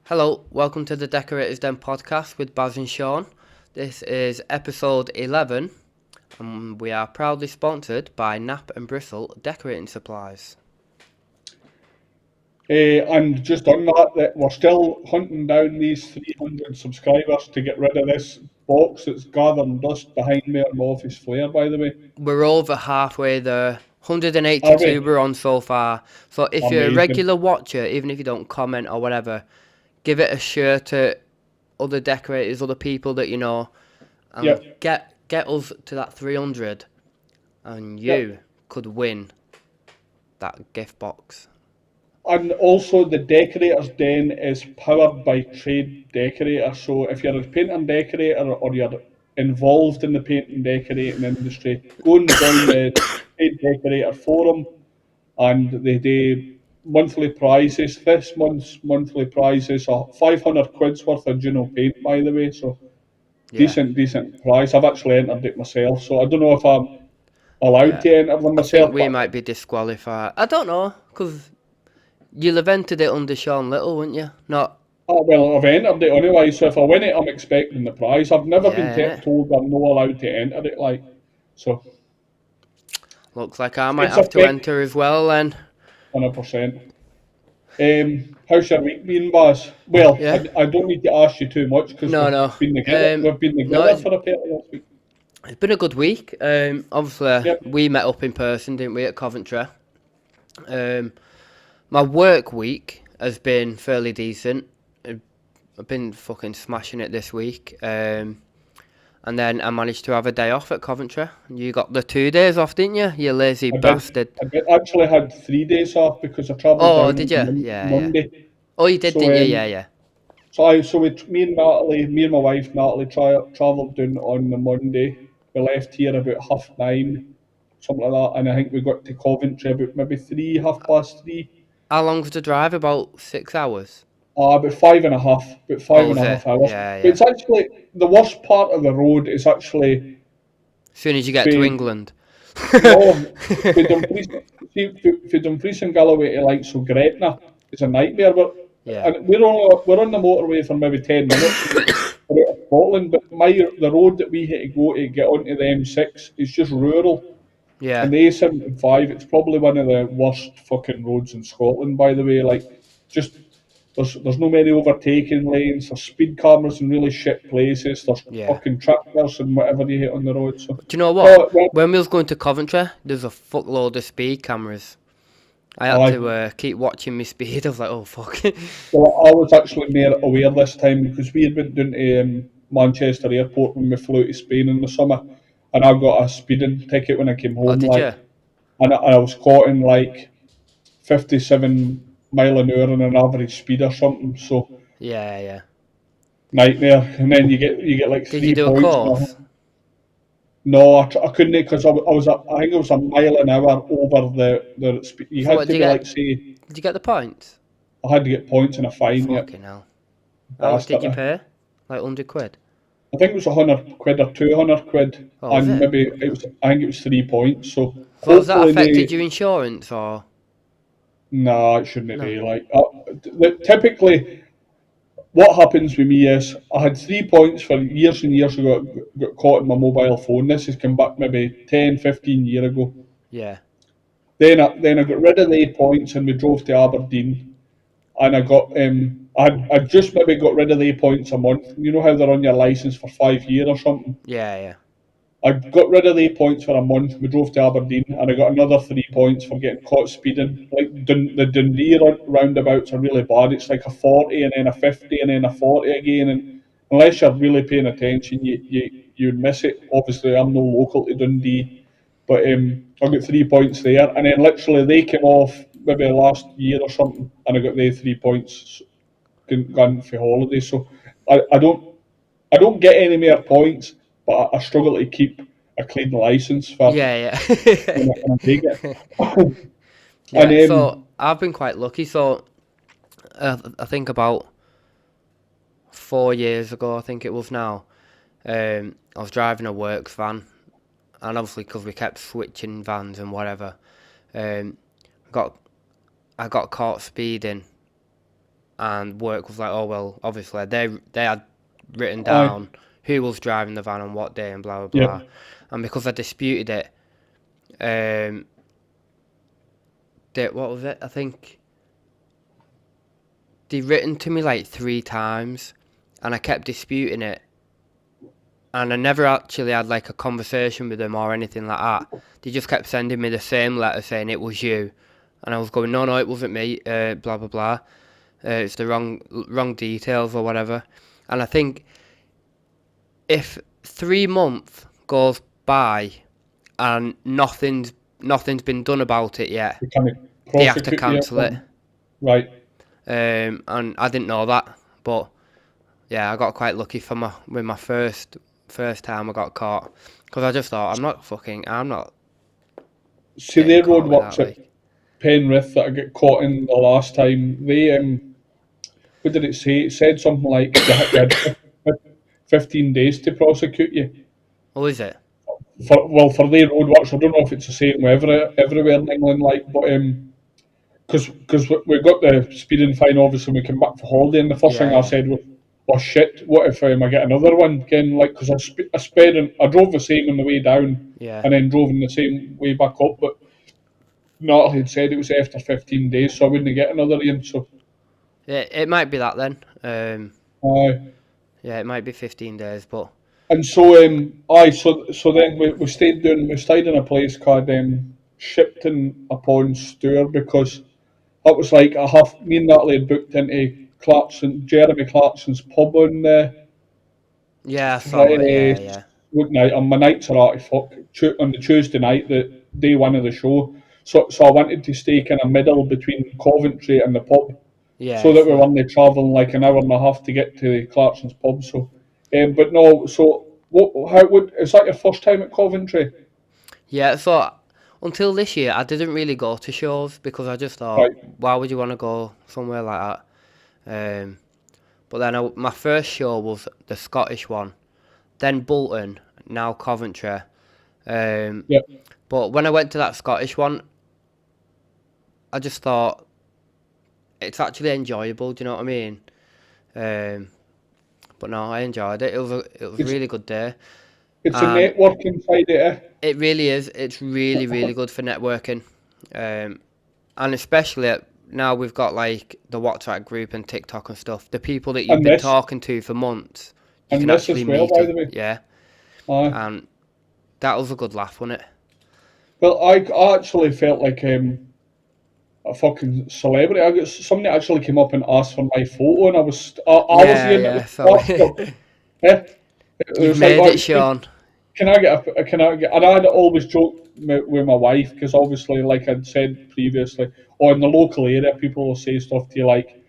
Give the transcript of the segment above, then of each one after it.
Hello, welcome to the Decorators Den podcast with Baz and Sean. This is episode 11, and we are proudly sponsored by Nap and Bristle Decorating Supplies. And just on that, we're still hunting down these 300 subscribers to get rid of this box that's gathering dust behind me on my office flare, by the way. We're over halfway there. Are 182 we? we're on so far. So if you're a Amazing. regular watcher, even if you don't comment or whatever, give it a share to other decorators, other people that you know, and Yep, get us to that 300, and yep. you could win that gift box. And also, the Decorators Den is powered by Trade Decorators. So if you're a painter decorator or you're involved in the painting decorating industry, go and join the Trade Decorator Forum, and they do monthly prizes. This month's monthly prizes are 500 quid's worth of Juno paint, by the way. So Yeah. decent prize. I've actually entered it myself, so I don't know if I'm allowed Yeah. to enter them I think myself, we but might be disqualified. I don't know, because you'll have entered it under Sean Little, wouldn't you? Not, well, I've entered it anyway. So if I win it, I'm expecting the prize. I've never been yeah, innit? told I'm not allowed to enter it, like so. Looks like I might It's have to affected enter as well then. 100%. How's your week been, Baz? Well, Yeah? I don't need to ask you too much because No, no. been together. Um, We've been no, together for a pair of this week. it's been a good week. Obviously, Yep. we met up in person, didn't we, at Coventry? Um, my work week has been fairly decent. I've been fucking smashing it this week. And then I managed to have a day off at Coventry. You got the 2 days off, didn't you? You lazy I did. bastard. I did actually had 3 days off because I travelled Oh, down did on you? Yeah, yeah. Monday. Oh, you did, So didn't you? Yeah, yeah. me and Natalie, me and my wife Natalie, travelled down on the Monday. We left here about 9:30, something like that, and I think we got to Coventry about maybe 3:30. How long's the drive? About 6 hours? About five and a half, about five Oh, and was a it? half hours. Yeah, But yeah. it's actually the worst part of the road is actually As soon as you get to for England. no for Dumfries, for Dumfries and Galloway to like so Gretna. It's a nightmare. Yeah. And we're on the motorway for maybe 10 minutes and we're out of Scotland. But the road that we had to go to get onto the M6 is just rural. Yeah. And the A75, it's probably one of the worst fucking roads in Scotland, by the way. Like, just there's no many overtaking lanes. There's speed cameras in really shit places. There's Yeah. fucking tractors and whatever you hit on the road. So, Do you know what? no, well, When we was going to Coventry, there's a fuckload of speed cameras. I had aye. to keep watching my speed. I was like, oh, fuck. Well, I was actually more aware this time because we had been down to Manchester Airport when we flew to Spain in the summer, and I got a speeding ticket when I came Oh, home. did you? Like, and I was caught in like 57 mile an hour on an average speed or something. So Yeah, yeah. nightmare. And then you get like Did you three do a points. course? No, I couldn't because I think it was a mile an hour over the speed. You So had what, to be like say did you get the points? I had to get points and a fine. Yep, Fucking hell. How much did bastard. you pay? Like 100 quid? I think it was 100 quid or 200 quid, Oh, was and it? maybe Fucking hell. I think it was 3 points. So So has that hopefully, affected your insurance or? nah, it shouldn't No. be like. Typically, what happens with me is I had 3 points for years and years ago. Got caught in my mobile phone. This has come back maybe 10, 15 years ago. Yeah. Then I got rid of the 8 points and we drove to Aberdeen. And I just maybe got rid of the 8 points a month. You know how they're on your license for 5 years or something. Yeah, yeah. I got rid of the 8 points for a month. We drove to Aberdeen, and I got another 3 points for getting caught speeding. Like the Dundee roundabouts are really bad. It's like a 40 and then a 50 and then a 40 again. And unless you're really paying attention, you'd miss it. Obviously, I'm no local to Dundee, but I got 3 points there, and then literally they came off maybe last year or something, and I got the 3 points gone for holiday. So I don't get any more points, but I struggle to keep a clean license for Yeah, when I take it. yeah. And Yeah, so I've been quite lucky. So I think about 4 years ago, I think it was now, I was driving a works van, and obviously because we kept switching vans and whatever, um, got I got caught speeding and work was like, oh well, obviously they had written Aye. down who was driving the van on what day and blah blah Yeah. blah, and because I disputed it, what was it? I think they written to me like 3 times, and I kept disputing it, and I never actually had like a conversation with them or anything like that. They just kept sending me the same letter saying it was you, and I was going, no, it wasn't me, blah blah blah. It's the wrong details or whatever. And I think if 3 months goes by and nothing's been done about it yet, They kind of they have to prosecute you. cancel it. Right. And I didn't know that, but yeah, I got quite lucky with my first time I got caught, because I just thought I'm not See, getting their caught with roadworks that, at like. Penrith that I got caught in the last time, they what did it say? It said something like they had 15 days to prosecute you. Oh, is it? For their roadworks, I don't know if it's the same everywhere in England, like, but because we got the speeding fine, obviously, when we came back for holiday, and the first thing I Yeah, said was, "Oh shit! What if I get another one again?" Like, because I drove the same on the way down, yeah, and then drove in the same way back up, but Natalie had said it was after 15 days, so I wouldn't get another one. So, yeah. It might be that then. aye. Yeah, it might be 15 days, but And so, so then we stayed in a place called Shipton upon Stour, because that was like me and Natalie had booked into Jeremy Clarkson's pub on yeah, I saw it. Friday Yeah, yeah, night, and my nights are already fuck on the Tuesday night, the day one of the show. So I wanted to stay kind of middle between Coventry and the pub, so yeah. that we So weren't travelling like an hour and a half to get to Clarkson's pub. So, but no, so is that your first time at Coventry? yeah, so until this year, I didn't really go to shows because I just thought, Right. why would you want to go somewhere like that? But then my first show was the Scottish one, then Bolton, now Coventry. Um, Yeah. but when I went to that Scottish one, I just thought it's actually enjoyable. Do you know what I mean? Um, but no, I enjoyed it. It was a It's really good day, it's a and networking side of it. it really is. It's really good for networking, and especially now we've got like the WhatsApp group and TikTok and stuff. The people that you've And been this talking to for months, you can and this actually as well, meet by them. the way. Yeah, Aye. and that was a good laugh, wasn't it? Well, I actually felt like a fucking celebrity. Somebody actually came up and asked for my photo, and I was the Yeah, one that was yeah. So eh? It you've was like, made oh, it, Sean. can I get? And I'd always joke with my wife, because obviously, like I'd said previously, or in the local area, people will say stuff to you like,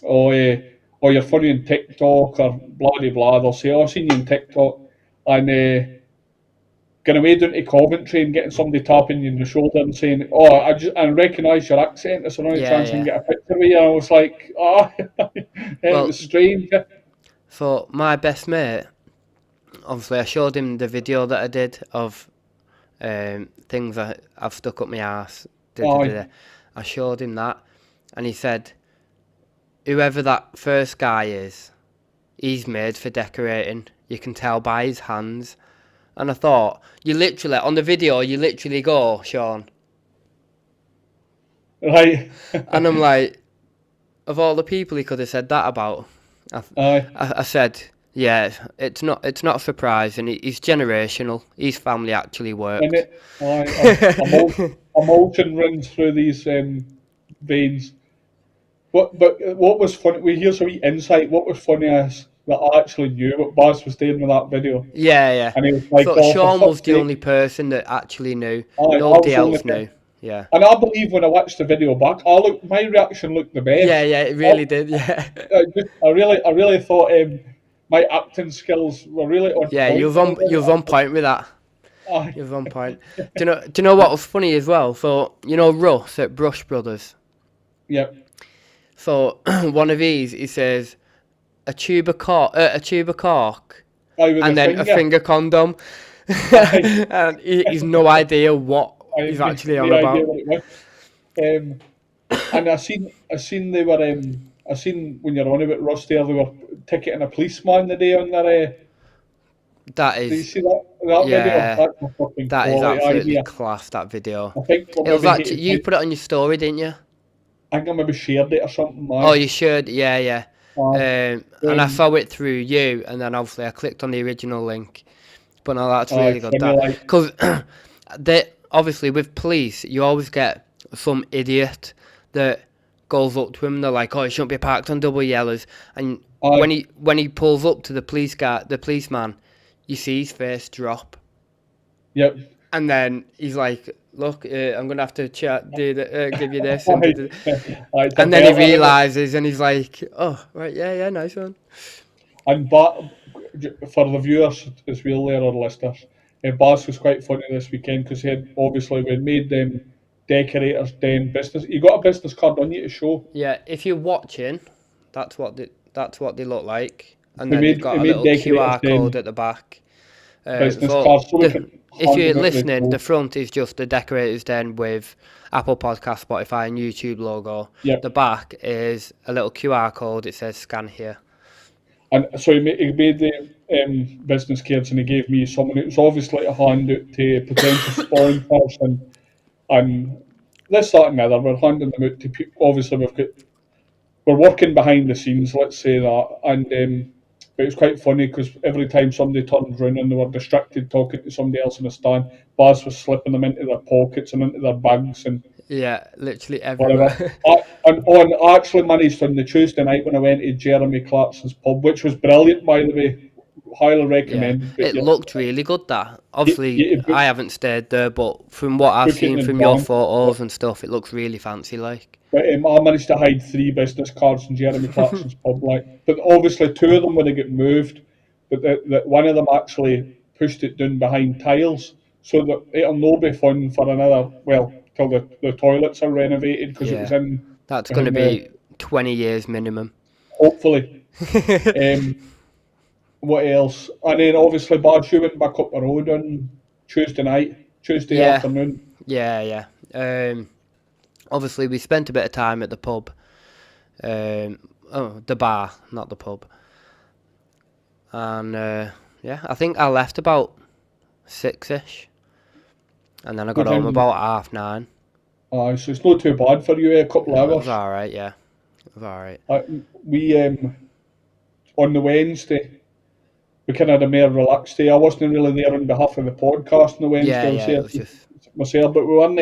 oh, oh, you're funny on TikTok or blah blah blah. They'll say, oh, I've seen you on TikTok, and getting away down to Coventry and getting somebody tapping you on the shoulder and saying, "Oh, I recognise your accent. Is there any Yeah, chance I can yeah. get a picture with you?" And I was like, "Ah," it Well, was strange. so my best mate, obviously, I showed him the video that I did of things I've stuck up my ass. Da, da, da, da. Aye, I showed him that, and he said, whoever that first guy is, he's made for decorating. You can tell by his hands. And I thought, on the video, you literally go, Sean. right, And I'm like, of all the people he could have said that about, I, aye, I said, yeah, it's not surprising. He's generational. His family actually and worked. aye, emotion runs through these veins. But what was funny? We hear some insight. What was funny is that I actually knew what Baz was doing with that video, Yeah, yeah. and he was like, So "Oh, for Sean was fuck's the sake!" only person that actually knew. I Nobody was only. else knew. Yeah. And I believe when I watched the video back, my reaction looked the Yeah, best. yeah, it really did. Yeah. I really thought my acting skills were really on Yeah, point there. you was on point with that. Aye, You was on point. Do you know what was funny as well? So, Russ at Brush Brothers. yeah, So, one of these, he says, a tube of cork, aye with the and then a finger. finger condom. Aye, And he's no idea what he's I actually on the idea about. what it was. And I seen they were. I seen when you're on about Ross there, they were ticketing a policeman the day on their. That Did you is, see that video? yeah, That's a fucking that is quality absolutely idea. class, that video. I think we It was maybe actually, hated. you put it on your story, didn't you? I think I maybe shared it or something. Oh, Aye. you should, yeah, yeah. And I saw it through you, and then obviously I clicked on the original link. But no, that's Aye, really good. funny That like. because they obviously with police, you always get some idiot that goes up to him. And they're like, "Oh, you shouldn't be parked on double yellows." And when Aye. he pulls up to the police guy, the policeman, you see his face drop, Yep. and then he's like, "Look, I'm gonna have to give you this," and Aye. Aye, it's a and then he better, isn't it? realizes, and he's like, "Oh, right, yeah, yeah, nice one." And for the viewers as well, there or listeners, Baz was quite funny this weekend because he had obviously we made them Decorators Den business. You got a business card on you to show. Yeah, if you're watching, that's what they look like, and We then they've made we got a made little Decorators QR code Den at the back. business So cards so we can if hand you're them out to the listening, the show. front is just the Decorators Den with Apple Podcast, Spotify, and YouTube logo. Yep. The back is a little QR code. It says "Scan here." And so he made the business cards and he gave me someone. It was obviously a hand out to potential sponsors and this, that, and the other. We're handing them out to people. Obviously, we're working behind the scenes. Let's say that, and but it's quite funny because every time somebody turned round and they were distracted talking to somebody else in the stand, Baz was slipping them into their pockets and into their bags and Yeah, literally whatever. everywhere. I actually managed on the Tuesday night when I went to Jeremy Clarkson's pub, which was brilliant, by the way. Highly Yeah, recommended. But it looked really good. That obviously you I haven't stayed there, but from what I've book it seen in from your advance. photos and stuff, it looks really fancy. Like, But I managed to hide 3 business cards in Jeremy Clarkson's pub, like. But obviously, 2 of them would have got moved. But one of them actually pushed it down behind tiles, so that it'll no be fun for another. Well, till the toilets are renovated because it was yeah, in that's going to behind the. be 20 years minimum. Hopefully. Um, what else? And then obviously, Baz, you went back up the road on Tuesday Yeah, afternoon. yeah. Obviously, we spent a bit of time at the pub. The bar, not the pub. And yeah, I think I left about 6ish, and then I got home Within, about 9:30. so it's not too bad for you, a couple of No, it was hours. all right. Yeah, it was all right. We on the Wednesday we kind of had a more relaxed day. I wasn't really there on behalf of the podcast on the Wednesday. Yeah, I was yeah. It there was just myself, but we weren't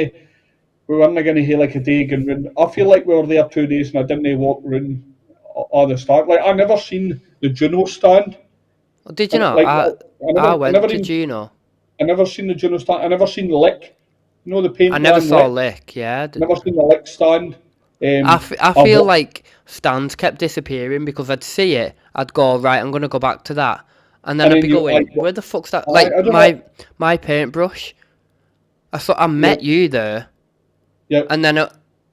going to hear like a day going round. I feel like we were there 2 days and I didn't walk round all the start. Like I never seen the Juno stand. Oh, did you And know? like I I went never to even Juno. I never seen the Juno stand. I never seen Lick. You know the I paint never brand saw Lick. Lick. Yeah, Never seen the Lick stand. I I've feel like stands kept disappearing because I'd see it, I'd go right. I'm gonna go back to that, and then and I'd then be you going, like where the fuck's that? I Like don't know. my paintbrush. I thought I Yeah, met you there, yeah. and then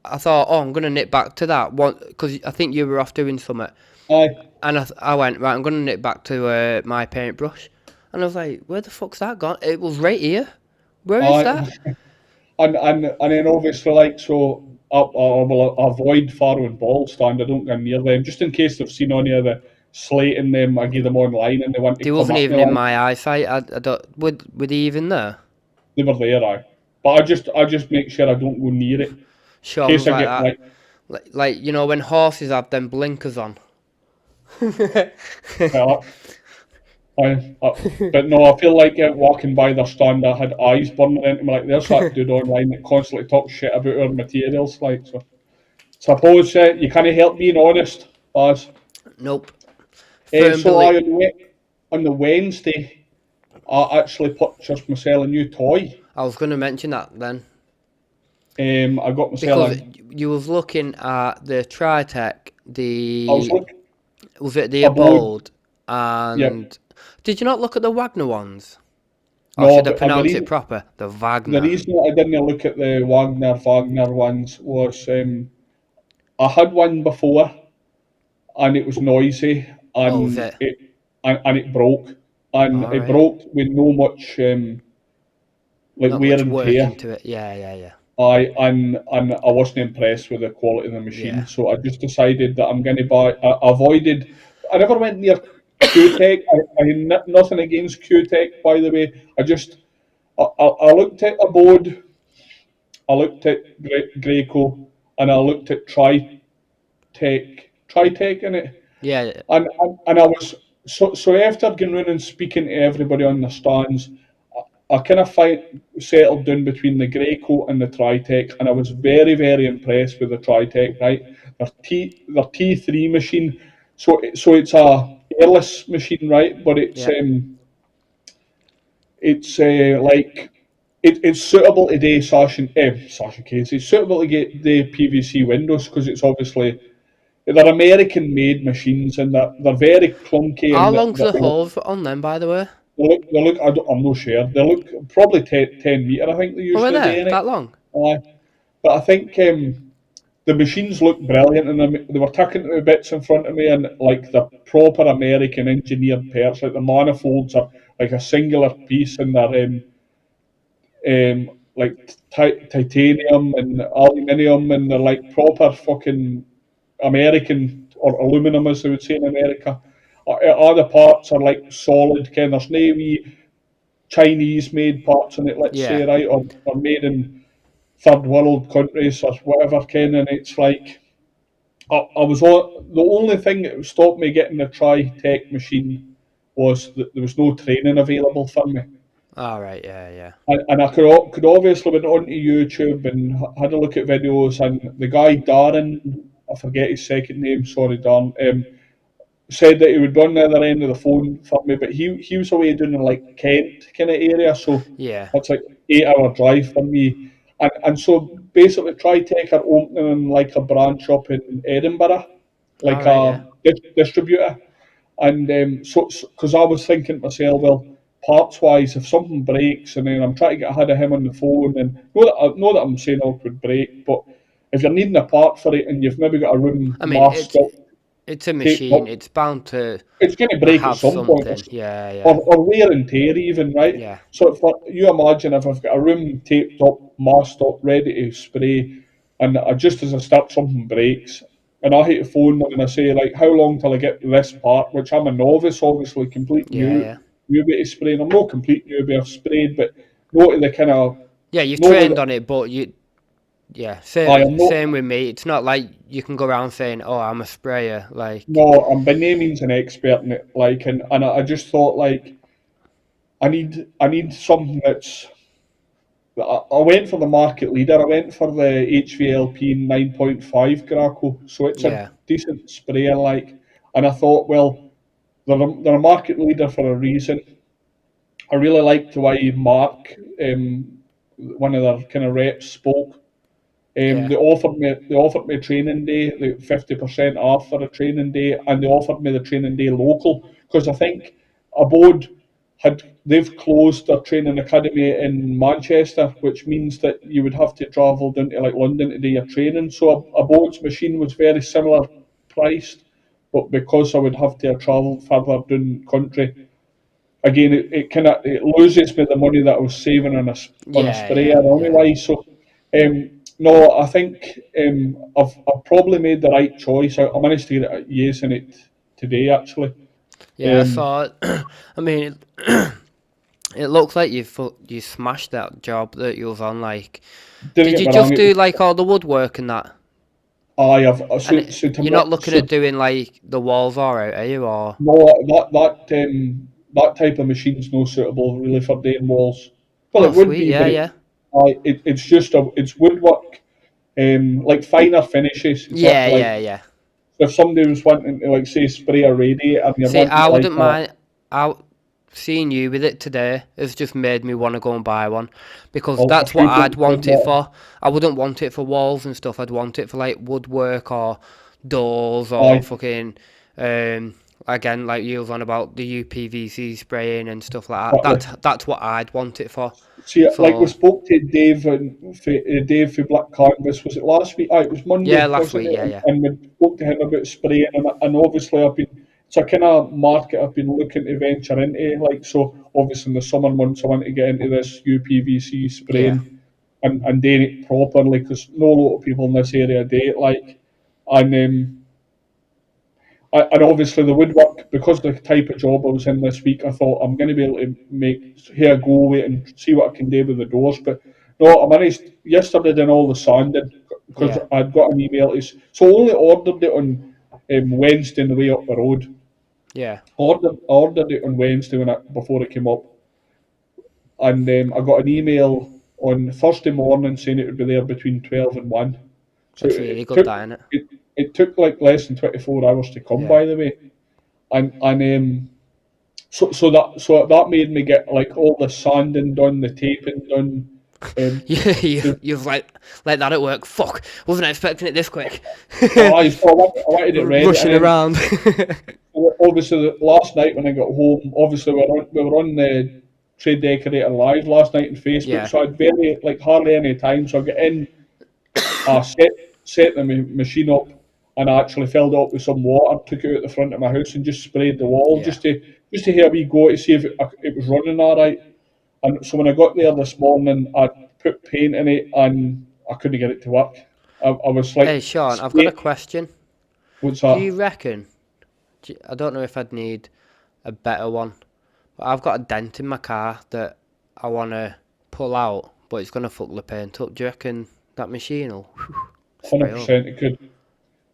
I thought, oh, I'm gonna nip back to that one because I think you were off doing something, Aye. and I went right. I'm gonna nip back to my paintbrush, and I was like, where the fuck's that gone? It was right here. Where is Aye. that? And then obviously like so I will avoid Farrow and Ball stand. I don't go near them just in case they've seen any of the slating them. I give them online and they want to They come wasn't at me even in like my eyesight. I don't. Were they even there? they were there. Aye. But I just make sure I don't go near it in Sean case was I like get that. like Like you know when horses have them blinkers on. uh, but no, I feel like walking by their stand, I had eyes burning into me. Like there's that dude online that constantly talks shit about our materials. Like so, suppose you can't help being honest, Baz. Nope. Firm So belief. on the Wednesday, I actually purchased myself a new toy. I was going to mention that then I got myself because you was looking at the Tritech, I was the looking was it the a board. Abold, Yeah, and did you not look at the Wagner ones? Or no, should I but pronounce it proper? The the Wagner. reason that I didn't look at the Wagner ones was I had one before and it was noisy Oh, was it? and it broke and All right. with no much like Not wear much and work tear. into it. Yeah. and I wasn't impressed with the quality of the Yeah. machine, so I just decided that I'm going to buy. I avoided. I never went near Q-Tech. I had nothing against Q-Tech, by the way. I looked at a board, I looked at Graco, and I looked at Tritech in it, Yeah. and I was so after going round and speaking to everybody on the stands, I kind of settled down between the Graco and the Tritech, and I was very very impressed with the Tritech. Right, their T3 machine, so it's a airless machine, right? But Yeah. it's like it's suitable to do Sasha case. It's suitable to get the PVC windows because it's obviously they're American made machines and they're very clunky How and long's the hose on them, by the way? they look I'm not sure. They look probably 10 metre, I think they Oh, are usually do they in it. that long? Uh, but I think the machines look brilliant and they were tucking to the bits in front of me and like the proper American engineered parts, like the manifolds are like a singular piece and they're like titanium and aluminium, and they're like proper fucking American or aluminum, as they would say in America. Other parts are like solid, kind. There's no wee Chinese made parts in it, let's Yeah. say, right, or made in third world countries or whatever, kind. And it's like I was the only thing that stopped me getting the Tritech machine was that there was no training available for me. All right. Yeah. Yeah. And I could obviously went onto YouTube and had a look at videos, and the guy Darren, I forget his second name, sorry Darren, said that he would run the other end of the phone for me, but he was away doing in like Kent kind of area, so Yeah. that's like 8 hour drive for me. And so basically Tritech are opening like a branch up in Edinburgh, All like right. a Yeah. distributor. And so, because I was thinking to myself, well, parts wise, if something breaks, and then I'm trying to get ahead of him on the phone, and know that I'm saying all could break, but if you're needing a part for it and you've maybe got a room I mean, masked up, it's a taped machine. up, It's bound to it's going to break at have some point, something. Yeah. or, Yeah. or wear and tear even, right? Yeah. So if you imagine if I've got a room taped up, masked up, ready to spray, and just as I start something breaks, and I hit a phone them and I say like, how long till I get this part? Which I'm a novice, obviously, complete Yeah. Yeah. newbie to spraying. I'm not complete newbie. I've sprayed, but not to the kind of Yeah. You've no with trained on it, but you. Yeah. I Same. am not. Same with me. It's not like you can go around saying, "Oh, I'm a sprayer." Like. No, I'm by no means an expert in it. Like, and I just thought like I need something that's I went for the market leader. I went for the HVLP 9.5 Graco, so it's a Yeah. decent sprayer. Like, and I thought, well, they're a market leader for a reason. I really liked the way Mark, one of their kind of reps, spoke. Yeah. They offered me a training day, the 50% off for a training day, and they offered me the training day local because I think Abode they've closed their training academy in Manchester, which means that you would have to travel down to like London to do your training. So Abode's machine was very similar priced, but because I would have to have travelled further down country, again it kind of it loses me the money that I was saving on a Yeah. sprayer Yeah. Yeah. anyway. So no, I think I've probably made the right choice. I managed to get it using it today actually. Yeah. I Um, saw it. I mean, it looks like you smashed that job that you was on. Like, didn't did get you me wrong. just do like all the woodwork and that? I have And so to you're me not looking so at doing like the walls all right, are you? Or no that type of machine's no suitable really for doing walls. Well, oh, it would sweet, be, yeah, but yeah, it's just it's woodwork, like finer finishes yeah, exactly like. yeah, yeah. If somebody was wanting to like say spray a radiator and you're See, wanting I like wouldn't mind. I seeing you with it today has just made me want to go and buy one because a that's what few I'd quid want it more, for. I wouldn't want it for walls and stuff. I'd want it for like woodwork or doors or aye. fucking um again like you was on about the UPVC spraying and stuff like that. Exactly. That's what I'd want it for. See, like we So spoke to Dave Dave for Black Canvas. Was it last week? It was yeah, Monday, last wasn't week, it? yeah, yeah, And we spoke to him about spraying, and obviously it's a kind of market I've been looking to venture into. Like so, obviously in the summer months I want to get into this UPVC yeah. spraying. and doing it properly, because no lot of people in this area do it. Like, and and obviously the woodwork, because of the type of job I was in this week, I thought I'm going to be able to make here go with and see what I can do with the doors. But no, I managed yesterday doing all the sanding because Yeah, I'd got an email. So I only ordered it on Wednesday on the way up the road. yeah. Ordered it on Wednesday before it came up, and I got an email on Thursday morning saying it would be there between 12 and 1. So It's really good, that, innit? it took like less than 24 hours to come, Yeah. by the way, and so that made me get like all the sanding done, the taping done. Yeah, The, you've like that at work. Fuck, wasn't expecting it this quick. I wanted it ready, and Rushing then around. obviously last night when I got home, obviously we were on the Trade Decorator Live last night on Facebook, Yeah, so I'd barely like hardly any time. So I got in, I set the machine up, and I actually filled it up with some water, took it out the front of my house, and just sprayed the wall yeah. just to hear we go to see if it was running all right. And so when I got there this morning, I put paint in it, and I couldn't get it to work. I was like, Hey, Sean, I've got a spraying. question. What's Do that? you reckon? I don't know if I'd need a better one, but I've got a dent in my car that I want to pull out, but it's going to fuck the paint up. Do you reckon that machine will Hundred spray up? percent, it could. Yeah.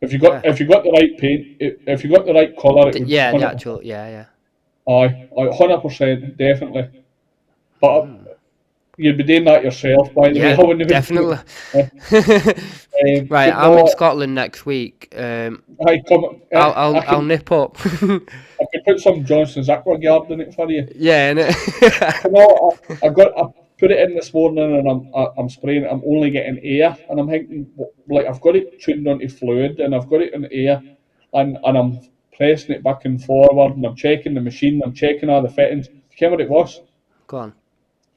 If you got the right paint, if you got the right colour, it would Yeah, the 100%. actual. Yeah, yeah. Aye, 100%, definitely. But Mm. you'd be doing that yourself, by the way. Yeah, I wouldn't even do definitely. it. Right, But I'm in no, Scotland next week. I come. I'll nip up. I can put some Johnson's Aquaguard in it for you. Yeah, innit? No, I put it in this morning, and I'm spraying it. I'm only getting air, and I'm thinking like I've got it tuned onto fluid, and I've got it in air, and I'm pressing it back and forward, and I'm checking the machine, I'm checking all the fittings. Do you care what it was? Go on.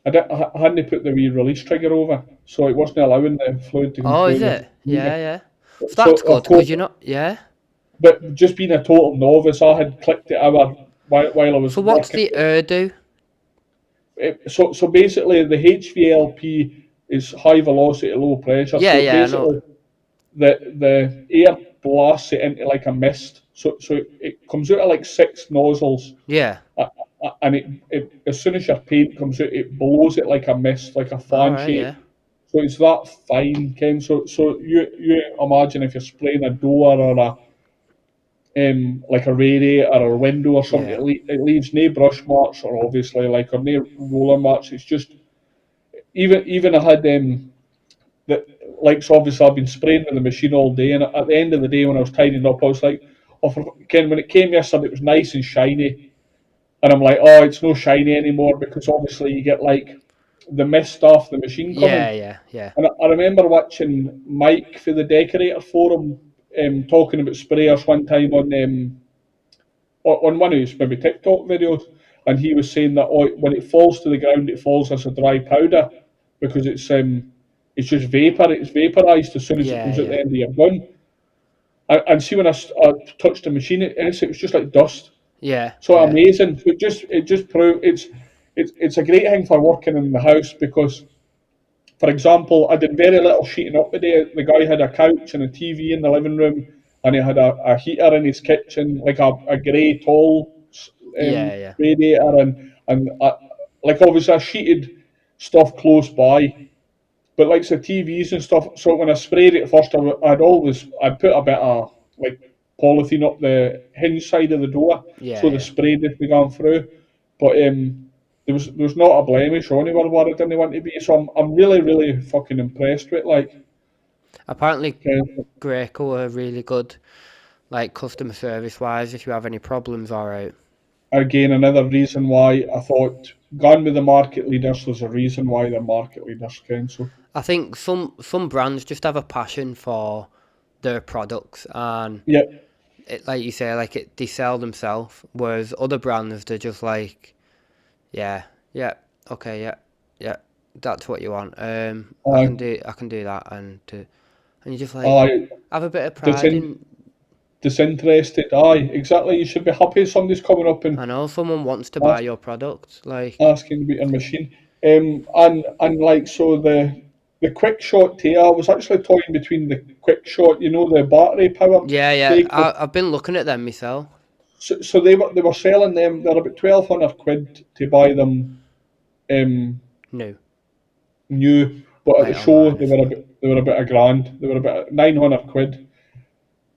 I hadn't put the wee release trigger over, so it wasn't allowing the fluid to come Oh, is through it? Yeah, the. yeah. So So that's good, of course, because you're not. Yeah. but just being a total novice, I had clicked it over while I was So what's working. the do? So basically, the HVLP is high velocity, low pressure. Yeah, So yeah, I know. basically, the air blasts it into like a mist. So it comes out of like 6 nozzles, Yeah. and it as soon as your paint comes out, it blows it like a mist, like a All fan right, yeah. shape. So it's that fine, Ken. So you imagine if you're spraying a door or like a radiator or a window or something, Yeah. it leaves no brush marks or obviously like or no roller marks. It's just even I had that like so obviously I've been spraying with the machine all day, and at the end of the day when I was tidying up, I was like, oh, Ken, when it came yesterday, it was nice and shiny, and I'm like, oh, it's no shiny anymore because obviously you get like the mist off the machine Yeah, coming. yeah, yeah. And I remember watching Mike for the Decorator Forum talking about sprayers one time on one of his maybe TikTok videos, and he was saying that when it falls to the ground, it falls as a dry powder because it's just vapor. It's vaporized as soon as it Yeah, comes out the yeah. end of your gun. And see when I touched the machine, it was just like dust. Yeah, So yeah. amazing. So it just proved it's a great thing for working in the house because, for example, I did very little sheeting up today. The guy had a couch and a TV in the living room, and he had a heater in his kitchen, like a grey tall Yeah, yeah. radiator, and like obviously I sheeted stuff close by, but like the TVs and stuff. So when I sprayed it first, I'd put a bit of like polythene up the hinge side of the door, Yeah, so the yeah. spray didn't go through. But there was not a blemish anywhere where it didn't want to be. So I'm really really fucking impressed with like. Apparently, uh, Greco are really good, like customer service wise. If you have any problems, all right. Again, another reason why I thought gone with the market leaders. There's a reason why they're market leaders, Ken. So I think some brands just have a passion for their products, and yeah, like you say, like they sell themselves. Whereas other brands, they're just like, yeah, yeah, okay, yeah, yeah, that's what you want. I I can do that, and you just like I have a bit of pride disin- in. disinterested. Aye, exactly. You should be happy somebody's coming up and I know someone wants to buy ask, your product, like, asking about your machine. And like so the the quick shot too. I was actually toying between the quick shot, the battery powered Yeah. vehicles. I've been looking at them myself. So they were selling them. They're about 1,200 quid to buy them No. new, but at the Right show online. they were about a grand. They were about 900 quid,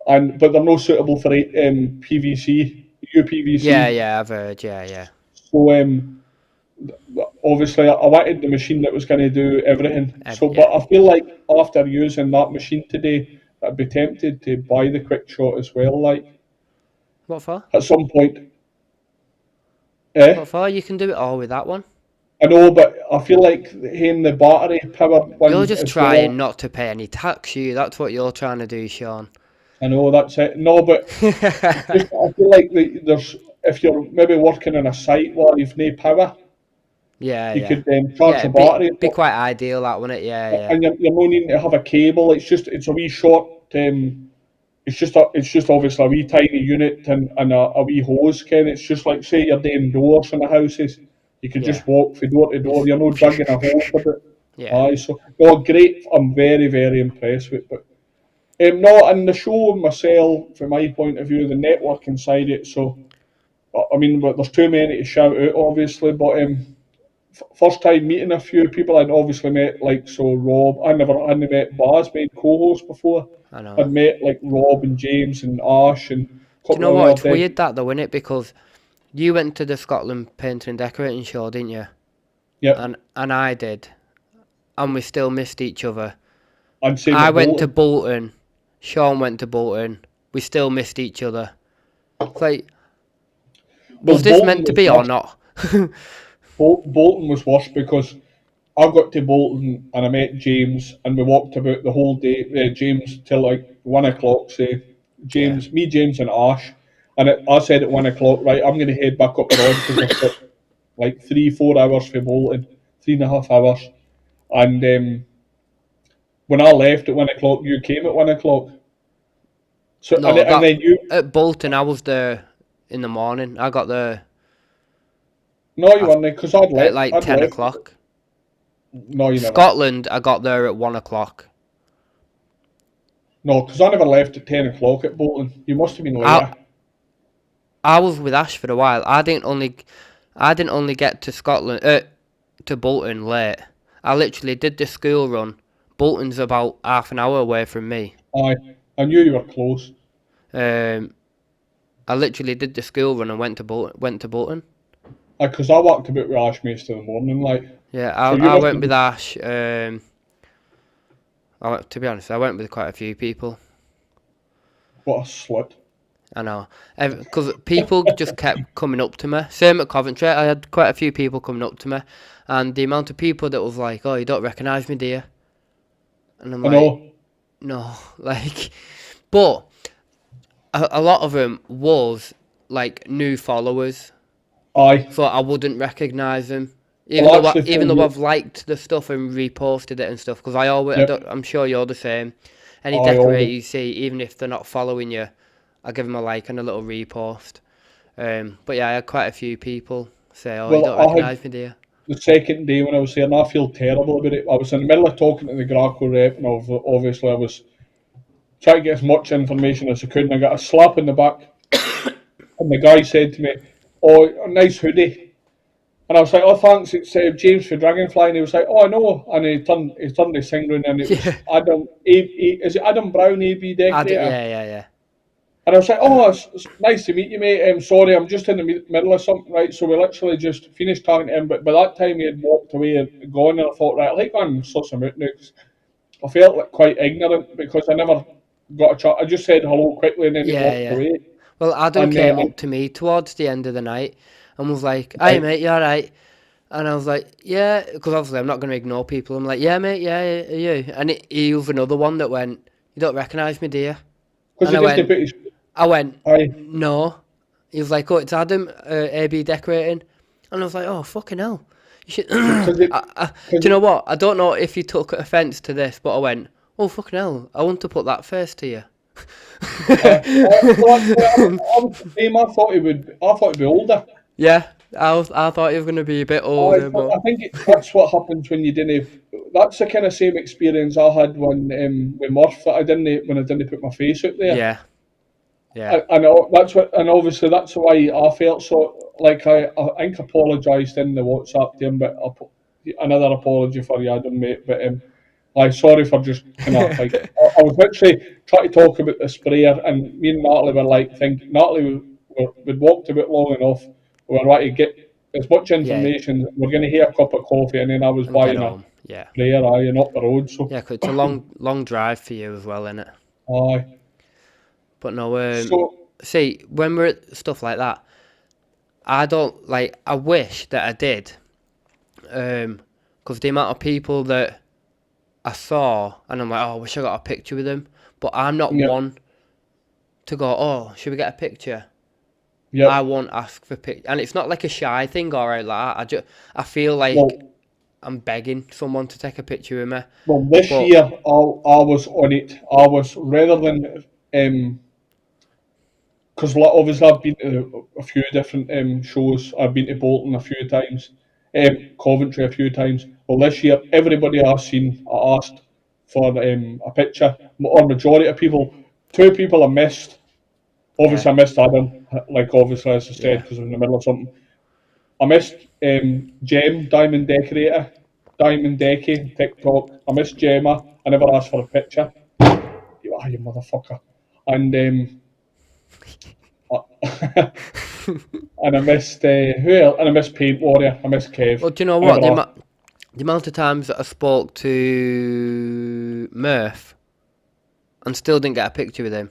but they're not suitable for PVC, UPVC. Yeah, I've heard. Yeah. So obviously I wanted the machine that was going to do everything. So, Yeah. but I feel like after using that machine today, I'd be tempted to buy the quick shot as well. Like What for? at some point, eh? What for? You can do it all with that one. I know, but I feel like in the battery powered You're one just as well. trying not to pay any tax, you. That's what you're trying to do, Sean. I know that's it. No, but just I feel like there's if you're maybe working on a site where you've no power, you Yeah. could charge Yeah, the battery, be quite ideal, that, wouldn't it? Yeah. and you're no needing to have a cable. It's a wee short. It's just obviously a wee tiny unit and a wee hose, Ken. It's just like say you're doing doors in the houses. You could Yeah. just walk from door to door. Just You're not digging a hole for it. yeah. Aye, so no, great. I'm very very impressed with it. But no, and the show myself, from my point of view, the network inside it. So I mean, but there's too many to shout out, obviously. But first time meeting a few people, I'd obviously met like so Rob. I hadn't met Baz, made co-host before. I know. I'd met like Rob and James and Ash and a Do you couple know of what? other It's weird that though, isn't it? Because you went to the Scotland Painting Decorating Show, didn't you? Yep. And I did, and we still missed each other. And same I at went to Bolton. Bolton. Sean went to Bolton. We still missed each other. It's like, Well, was this Bolton meant to was be or worse. not? Bolton was worse because I got to Bolton and I met James and we walked about the whole day. James till like 1 o'clock. Say Yeah. James and Ash, and I said at 1 o'clock, right, I'm going to head back up the road because I've got like 3-4 hours for Bolton, 3.5 hours, and when I left at 1 o'clock, you came at 1 o'clock. So No, and that then you, at Bolton, I was there in the morning. I got there no, you weren't because I'd at left. like I'd 10 left. o'clock. No, you never. Scotland, I got there at 1 o'clock. No, because I never left at 10 o'clock at Bolton. You must have been I later. I was with Ash for a while. I didn't only get to Scotland to Bolton late. I literally did the school run. Bolton's about half an hour away from me. Aye, I knew you were close. Um, I literally did the school run and went to Bolton. Because I walked about with Ash most of the morning, like. Yeah, So you I must went have with been. Ash. To be honest, I went with quite a few people. What a slut. I know, because people just kept coming up to me. Same at Coventry, I had quite a few people coming up to me, and the amount of people that was like, "Oh, you don't recognise me, do you?" And I'm I like, know. "No," like, but a lot of them was like new followers, Aye. so I wouldn't recognise them. Well, I actually Even phoned though you. I've liked the stuff and reposted it and stuff, because Yep. I'm sure you're the same. Any Aye, decorator always. you see, even if they're not following you, I give them a like and a little repost. But yeah, I had quite a few people say, "Oh, you Well, don't I had recognise me, do you?" the second day when I was there, and I feel terrible about it. I was in the middle of talking to the Graco rep, and obviously I was trying to get as much information as I could, and I got a slap in the back, and the guy said to me, "Oh, a nice hoodie." And I was like, "Oh, thanks, it's James for Dragonfly." And he was like, "Oh, I know." And he turned his thing round, and it was Yeah, Adam. Is it Adam Brown, AB decorator? yeah. And I was like, "Oh, it's nice to meet you, mate. Sorry, I'm just in the middle of something, right?" So we literally just finished talking to him, but by that time he had walked away and gone, and I thought, right, I'll take on and sort some out now. 'Cause I felt like quite ignorant because I never got a chat. I just said hello quickly, and then he walked Yeah. away. Well, Adam And came up to me towards the end of the night and was like, "Hey, right, mate, you alright?" And I was like, "Yeah," because obviously I'm not going to ignore people. I'm like, "Yeah, mate, yeah, are you?" And he was another one that went, "You don't recognise me, do you?" because And he doesn't put his I went, aye, "No." He was like, "Oh, it's Adam, AB Decorating." And I was like, "Oh, fucking hell. You should." because it Do because you know what? I don't know if you took offence to this, but I went, "Oh, fucking hell. I want to put that face to you." well, actually, I was the same. I thought he would. I thought he'd be older. Yeah. I thought you were going to be a bit older, but I think that's what happens when you didn't. That's the kind of same experience I had when with Murph that I didn't when I didn't put my face out there. yeah, yeah, That's what, and obviously that's why I felt so. Like I think apologised in the WhatsApp to him, but another apology for you, Adam, mate. But I'm sorry for just kind of like I was literally trying to talk about the sprayer, and me and Natalie were like, think Natalie we'd walked a bit long enough. We were trying to get as much yeah, information. We're going to hear a cup of coffee, and then I was and get buying a home. Yeah, sprayer, and up the road. So, yeah, 'cause it's a long drive for you as well, innit? aye. But no, So see, when we're at stuff like that, I don't like. I wish that I did, 'cause the amount of people that I saw, and I'm like, oh, I wish I got a picture with them. But I'm not yeah, one to go, oh, should we get a picture? yep. I won't ask for picture, and it's not like a shy thing or like that. I feel Well, like I'm begging someone to take a picture with me. Well, this But year I was on it. I was rather than because obviously I've been to a few different shows. I've been to Bolton a few times, Coventry a few times. Well, this year everybody I've seen, I asked for a picture. Or majority of people, two people I missed. yeah, Obviously I missed Adam, like obviously as I said, yeah. because I was in the middle of something. I missed Jem, Diamond Decky, TikTok. I missed Gemma. I never asked for a picture. You motherfucker. And and I missed who else? And I missed Paint Warrior. I missed Kev. Well, do you know I what? never asked. The amount of times that I spoke to Murph and still didn't get a picture with him.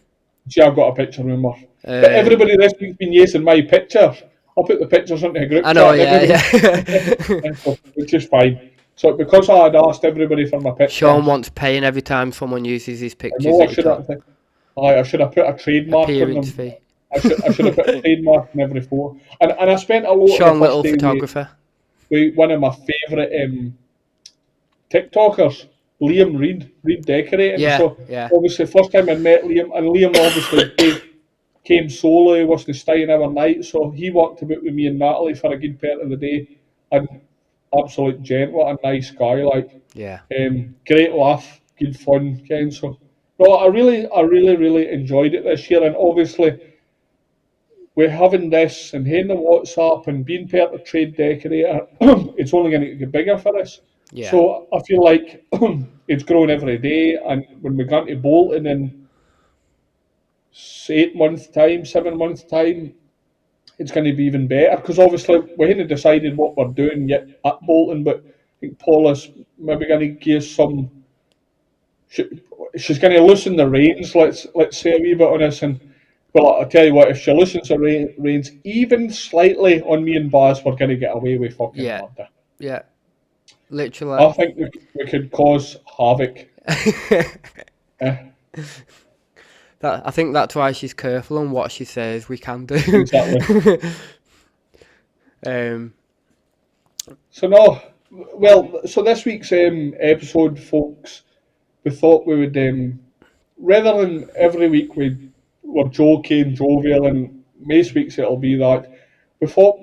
See, I've got a picture, remember. But Um, everybody this week's been using my pictures. I'll put the pictures into a group I know, chat and yeah, everybody, yeah. which is fine. So because I had asked everybody for my Sean pictures, wants paying every time someone uses his I pictures know I that he should took. have. I should have put a trademark on Appearance them. fee. I should have put a trademark on every photo. And I spent a lot of the Sean first Little day photographer. with one of my favourite TikTokers, Liam Reed Decorating. Yeah, So yeah, obviously, first time I met Liam, and Liam obviously came solo. He wasn't staying overnight, so he walked about with me and Natalie for a good part of the day. And absolute gent, what a nice guy! Like, yeah, great laugh, good fun, Ken. So, no, really enjoyed it this year, and obviously we're having this and hitting the WhatsApp and being part of Trade Decorator, it's only going to get bigger for us. yeah. So I feel like it's growing every day. And when we go to Bolton in 8 months' time, 7 months' time, it's going to be even better. Because obviously we haven't decided what we're doing yet at Bolton, but I think Paula's maybe going to give some. She, she's going to loosen the reins. Let's say a wee bit on us. And well, I tell you what, if she loosens the reins even slightly on me and Baz, we're going to get away with fucking Yeah, murder. yeah. Literally. I think we could cause havoc. Eh, I think that's why she's careful on what she says we can do. exactly. um, So no, well, so this week's episode, folks, we thought we would rather than every week we're joking, jovial, and most weeks it'll be that. We thought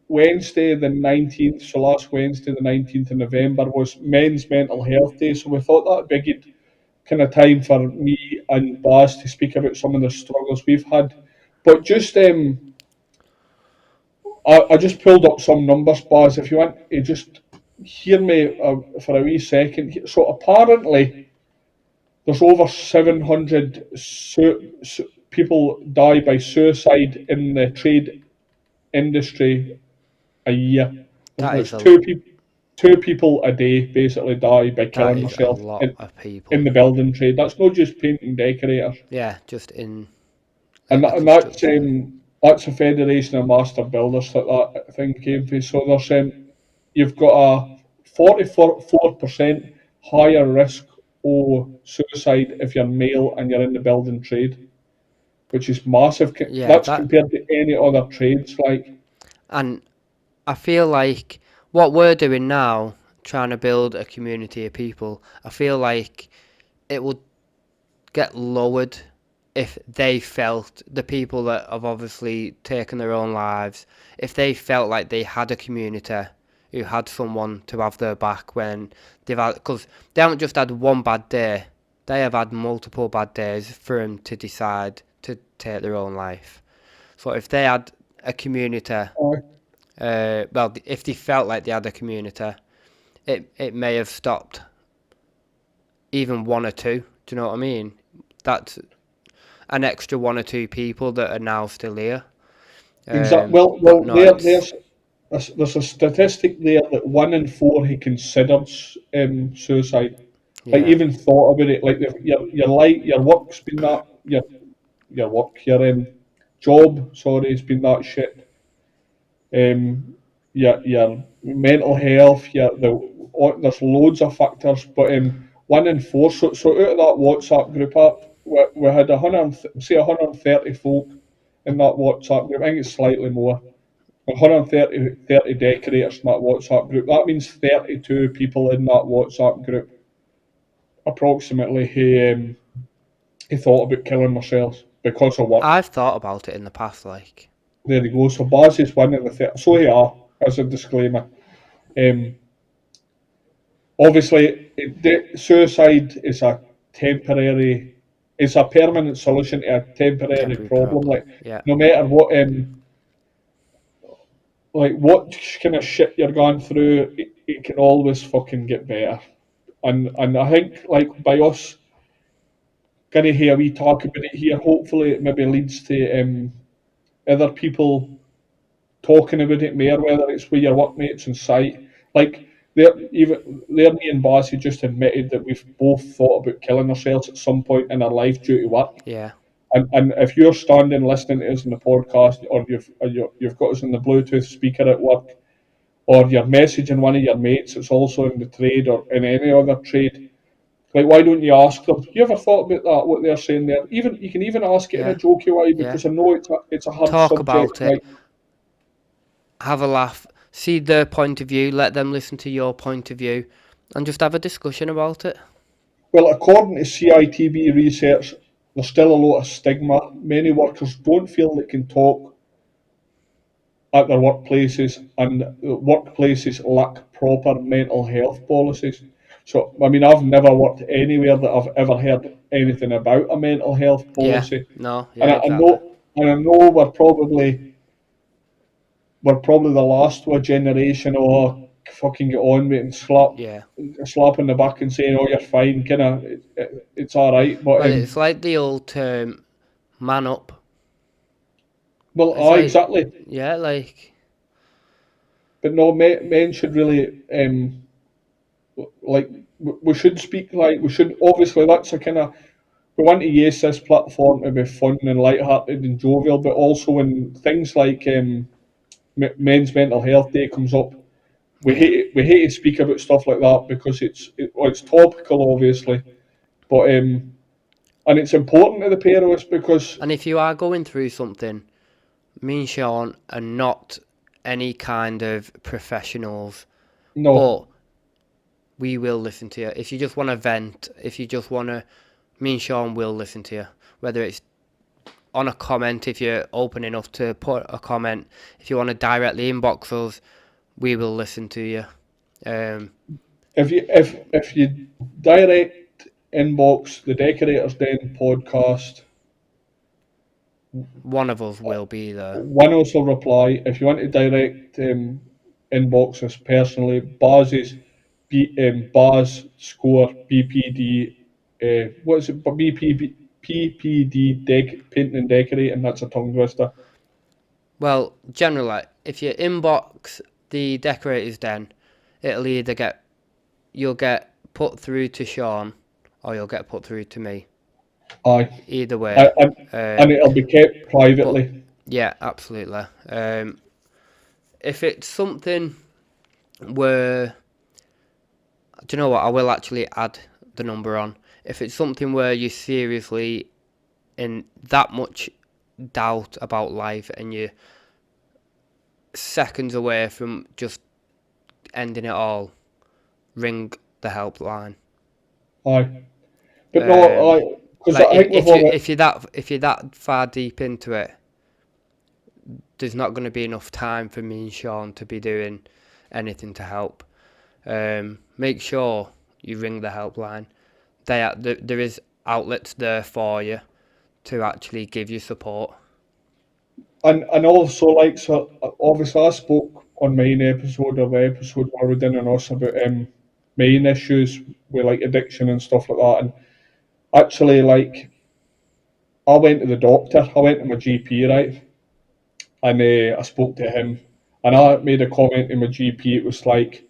Wednesday the 19th, so last Wednesday the 19th of November was Men's Mental Health Day, so we thought that would be a good kind of time for me and Baz to speak about some of the struggles we've had. But just I just pulled up some numbers, Baz. If you want to just hear me for a wee second. So apparently, there's over 700 people die by suicide in the trade industry a year. that There's is a two people a day basically die by that killing is a themselves lot of in people. the building trade. That's not just painting decorators. Yeah, just in And, like the that, and construction. that's a Federation of Master Builders that thing came from. So there's you've got a 44% higher risk of suicide if you're male and you're in the building trade, which is massive. Yeah, That's that compared to any other trades. Like, and I feel like what we're doing now, trying to build a community of people, I feel like it will get lowered if they felt, the people that have obviously taken their own lives, if they felt like they had a community who had someone to have their back when they've had, because they haven't just had one bad day, they have had multiple bad days for them to decide to take their own life. So if they had a community, well, if they felt like they had a community, it may have stopped even one or two. Do you know what I mean? That's an extra one or two people that are now still here. Exactly. But Well, no, it's there's a statistic there that 1 in 4 he considered suicide. Like yeah, even thought about it. Like your life, your work's been that your work, your job. Sorry, has been that shit. Your mental health. There's loads of factors, but 1 in 4. So out of that WhatsApp group up, we had 130 folk in that WhatsApp group. I think it's slightly more. 130 decorators in that WhatsApp group. That means 32 people in that WhatsApp group, approximately, who thought about killing themselves because of work. I've thought about it in the past. Like, There you go. So Baz is one of the 30. So he are, as a disclaimer. Um, Obviously, suicide is a temporary, it's a permanent solution to a temporary temporary problem. problem. Like, Yeah, no matter what kind of shit you're going through, it can always fucking get better. And I think like by us gonna hear we talk about it here, hopefully it maybe leads to other people talking about it more, whether it's with your workmates and site. Like me and Bossy just admitted that we've both thought about killing ourselves at some point in our life due to work. yeah, And if you're standing listening to us in the podcast, or you've got us in the Bluetooth speaker at work, or you're messaging one of your mates that's also in the trade or in any other trade, like why don't you ask them? You ever thought about that? What they're saying there? Even you can even ask it in a yeah, jokey way yeah. because I know it's a hard Talk subject. about it. Like, Have a laugh. See their point of view. Let them listen to your point of view, and just have a discussion about it. well, according to CITB research, there's still a lot of stigma. Many workers don't feel they can talk at their workplaces, and workplaces lack proper mental health policies. So, I mean, I've never worked anywhere that I've ever heard anything about a mental health Yeah. policy, No. and Yeah. Exactly. I know we're probably the last one generation or fucking get on with it and Yeah. slap on the back and saying, "Oh, you're fine," kind of, it's all right. But Well, it's like the old term, "man up." well, It's like, exactly. yeah, like, But no, men should really like we should speak like we should. Obviously, that's a kind of we want to use this platform to be fun and light-hearted and jovial, but also when things like Men's Mental Health Day comes up, yeah. we hate to speak about stuff like that because it's topical, obviously, but and it's important to the pair of us because And if you are going through something, me and Sean are not any kind of professionals, no, but we will listen to you. If you just want to vent, if you just want to, me and Sean will listen to you. Whether it's on a comment, if you're open enough to put a comment, if you want to directly inbox us, we will listen to you. Um, if you direct inbox the Decorators Den podcast, one of us will be there. one also reply. If you want to direct inbox us personally, Baz score BPD. What is it? PPD painting and decorating. That's a tongue twister. Well, generally, if you inbox the Decorators Den, it'll either you'll get put through to Sean, or you'll get put through to me. Aye, Either way. I, and it'll be kept But privately. yeah, absolutely. If it's something where, do you know what? I will actually add the number on. If it's something where you're seriously in that much doubt about life and you're seconds away from just ending it all, ring the helpline. Aye, but no, Um, because Like I think we've all. if you're that far deep into it, there's not going to be enough time for me and Sean to be doing anything to help. Make sure you ring the helpline. There is outlets there for you to actually give you support. And also, like, so obviously I spoke on main episode of the episode where we did an us about main issues with like addiction and stuff like that. And actually, like, I went to the doctor, I went to my GP, right, and I spoke to him, and I made a comment to my GP. It was like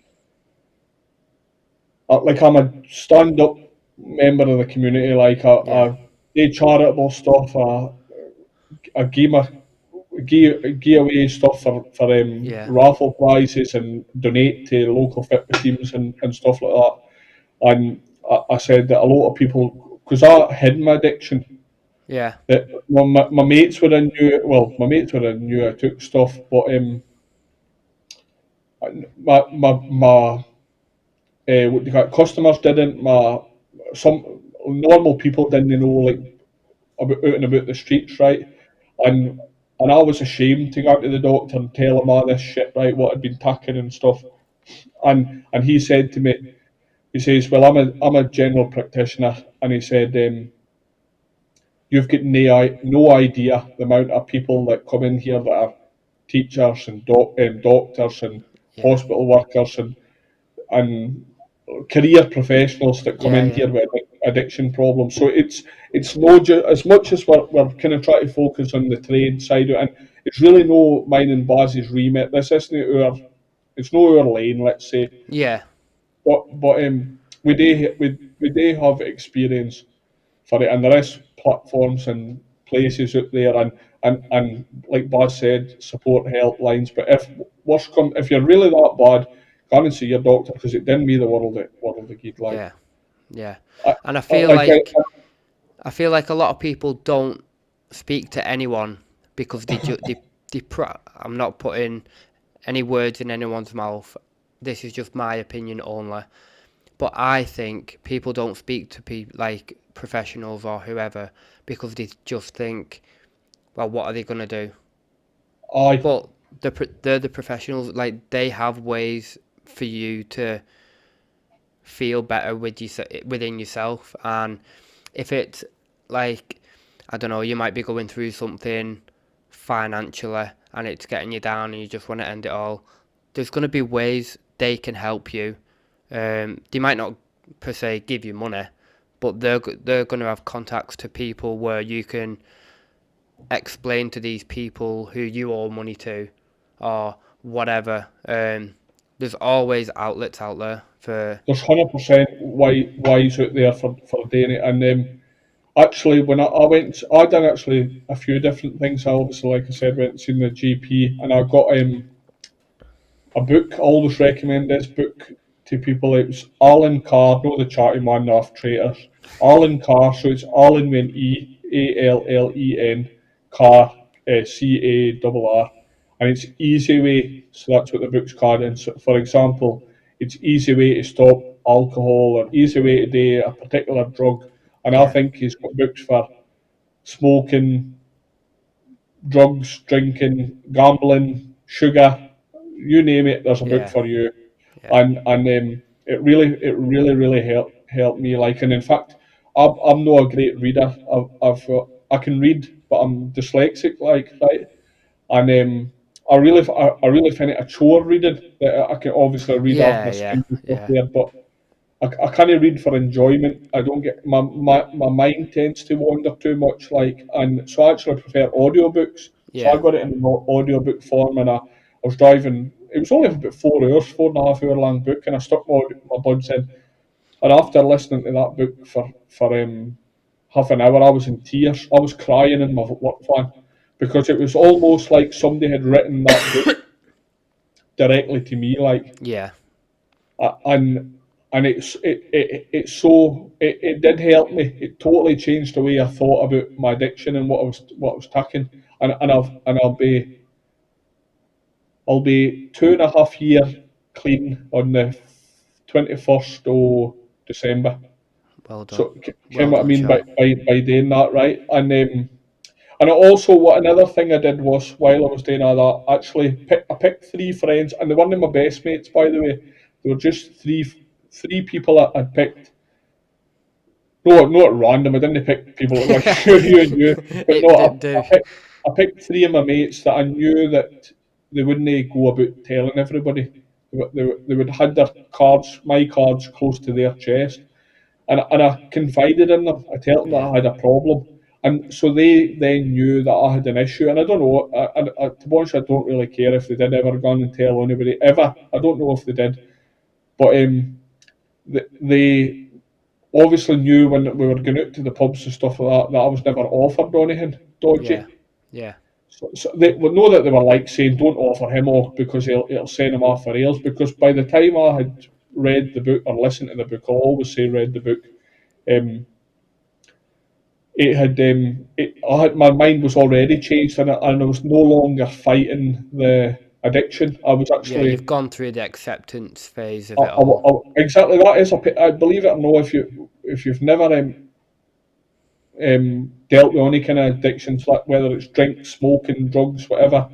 I'm a stand up member of the community, like Yeah, I do charitable stuff, I give away stuff for yeah, raffle prizes and donate to local fitness teams and stuff like that. And I said that a lot of people, because I hid my addiction, yeah, that my mates would have knew. Well, my mates would have knew I took stuff, but my what do you call it, customers didn't. Some normal people didn't know, like, about out and about the streets, right? And and I was ashamed to go to the doctor and tell him all this shit, right, what I'd been taking and stuff. And he said to me, he says, well, I'm a general practitioner, and he said, you've got no idea the amount of people that come in here that are teachers and doctors and yeah, hospital workers and career professionals that come yeah, in yeah, here with addiction problems. So it's no as much as we're kind of trying to focus on the trade side of it, and it's really no mine and Baz's remit. This isn't our, it's no our lane, let's say. yeah, But we do have experience for it, and there is platforms and places out there, and like Baz said, support helplines. But if you're really that bad, go and see your doctor, because it didn't me the world of good. Like, yeah, yeah. I, And I, like I, I feel like a lot of people don't speak to anyone because I'm not putting any words in anyone's mouth. This is just my opinion only. But I think people don't speak to people like professionals or whoever because they just think, well, what are they gonna do? I But they're the professionals. Like they have ways for you to feel better within yourself. And if it's like, I don't know, you might be going through something financially and it's getting you down and you just want to end it all. There's going to be ways they can help you. They might not per se give you money, but they're going to have contacts to people where you can explain to these people who you owe money to, or whatever. There's always outlets out there for There's 100% wise out there for doing it. And actually, when I went, I done actually a few different things. I obviously, like I said, went and seen the GP, and I got a book. I always recommend this book to people. It was Alan Carr, not the charity man off traitors. Alan Carr, so it's Alan with an E, Allen, Carr, Carr, and it's easy way. So that's what the book's called. And so, for example, it's easy way to stop alcohol or easy way to do a particular drug. And I yeah, think he's got books for smoking, drugs, drinking, gambling, sugar, you name it. There's a book yeah, for you, yeah, and it really helped me. Like, and in fact, I'm not a great reader. I can read, but I'm dyslexic. Like, right, and I really find it a chore reading. That I can obviously read off yeah, my yeah, screen and stuff yeah, there, but I can't read for enjoyment. I don't get my mind tends to wander too much, like, and so I actually prefer audiobooks. So I yeah, got it in an audiobook form, and I was driving. It was only about 4 hours, 4.5 hour long book, and I stuck my buds in. And after listening to that book for half an hour, I was in tears. I was crying in my work van because it was almost like somebody had written that book directly to me, like. yeah, And it's so it did help me. It totally changed the way I thought about my addiction and what I was taking. And I'll be 2.5 years clean on the 21st of December. Well done. So, Well what I done, mean Sean. by doing that, right? And also, what another thing I did was while I was doing all that, I picked three friends, and they weren't my best mates, by the way. They were just three people I'd picked. No, not at random. I didn't pick people like you and you, but no, it did do. I picked three of my mates that I knew that they wouldn't go about telling everybody. They would had their cards, my cards, close to their chest, and I confided in them. I told them that Yeah. I had a problem, and so they then knew that I had an issue. And I don't know. To be honest, I don't really care if they did ever go and tell anybody ever. I don't know if they did, but they obviously knew when we were going out to the pubs and stuff like that that I was never offered anything Yeah. dodgy. Yeah. So they would know that they were like saying, "Don't offer him off because it'll send him off for rails." Because by the time I had read the book or listened to the book, I'll always say read the book. Um, I had my mind was already changed, and I was no longer fighting the addiction. I was Yeah. actually You've gone through the acceptance phase of it all. exactly that is. I believe it or not, if you've never dealt with any kind of addictions, like whether it's drink, smoking, drugs, whatever,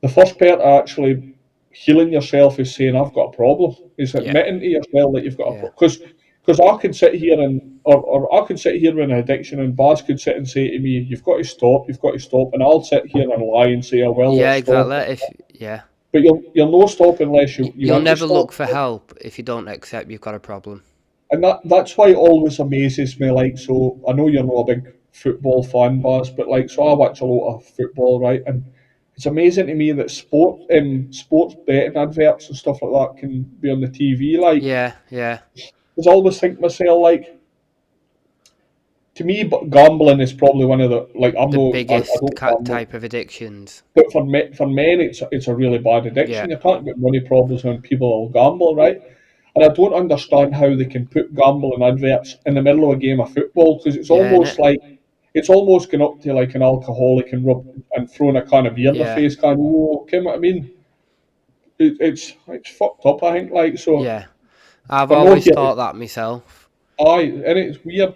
the first part of actually healing yourself is saying, I've got a problem. Is Yeah. admitting to yourself that you've got a Yeah. problem. Because I could sit here or I could sit here with an addiction, and Baz could sit and say to me, you've got to stop. And I'll sit here and lie and say, I will, Yeah. let's stop. Exactly. Yeah. But you'll no stop unless you You'll want to never stop. look for help if you don't accept you've got a problem. And that's why it always amazes me. Like, so I know you're not a big football fan, Baz, but like, so I watch a lot of football, right? And it's amazing to me that sports betting adverts and stuff like that can be on the TV. Like, Yeah. Yeah. because I always think to myself, like, to me, but gambling is probably one of the like The I biggest don't gamble, type of addictions. but for men, it's a really bad Yeah. addiction. You can't get money problems when people will gamble, right? And I don't understand how they can put gambling adverts in the middle of a game of football because Yeah. Innit? it's almost going up to like an alcoholic and throwing a can of beer in their Yeah. face, kind of, oh, okay, what I mean, it's fucked up. I think like so. Yeah. I've We're not always here. thought that myself. Aye, and it's weird.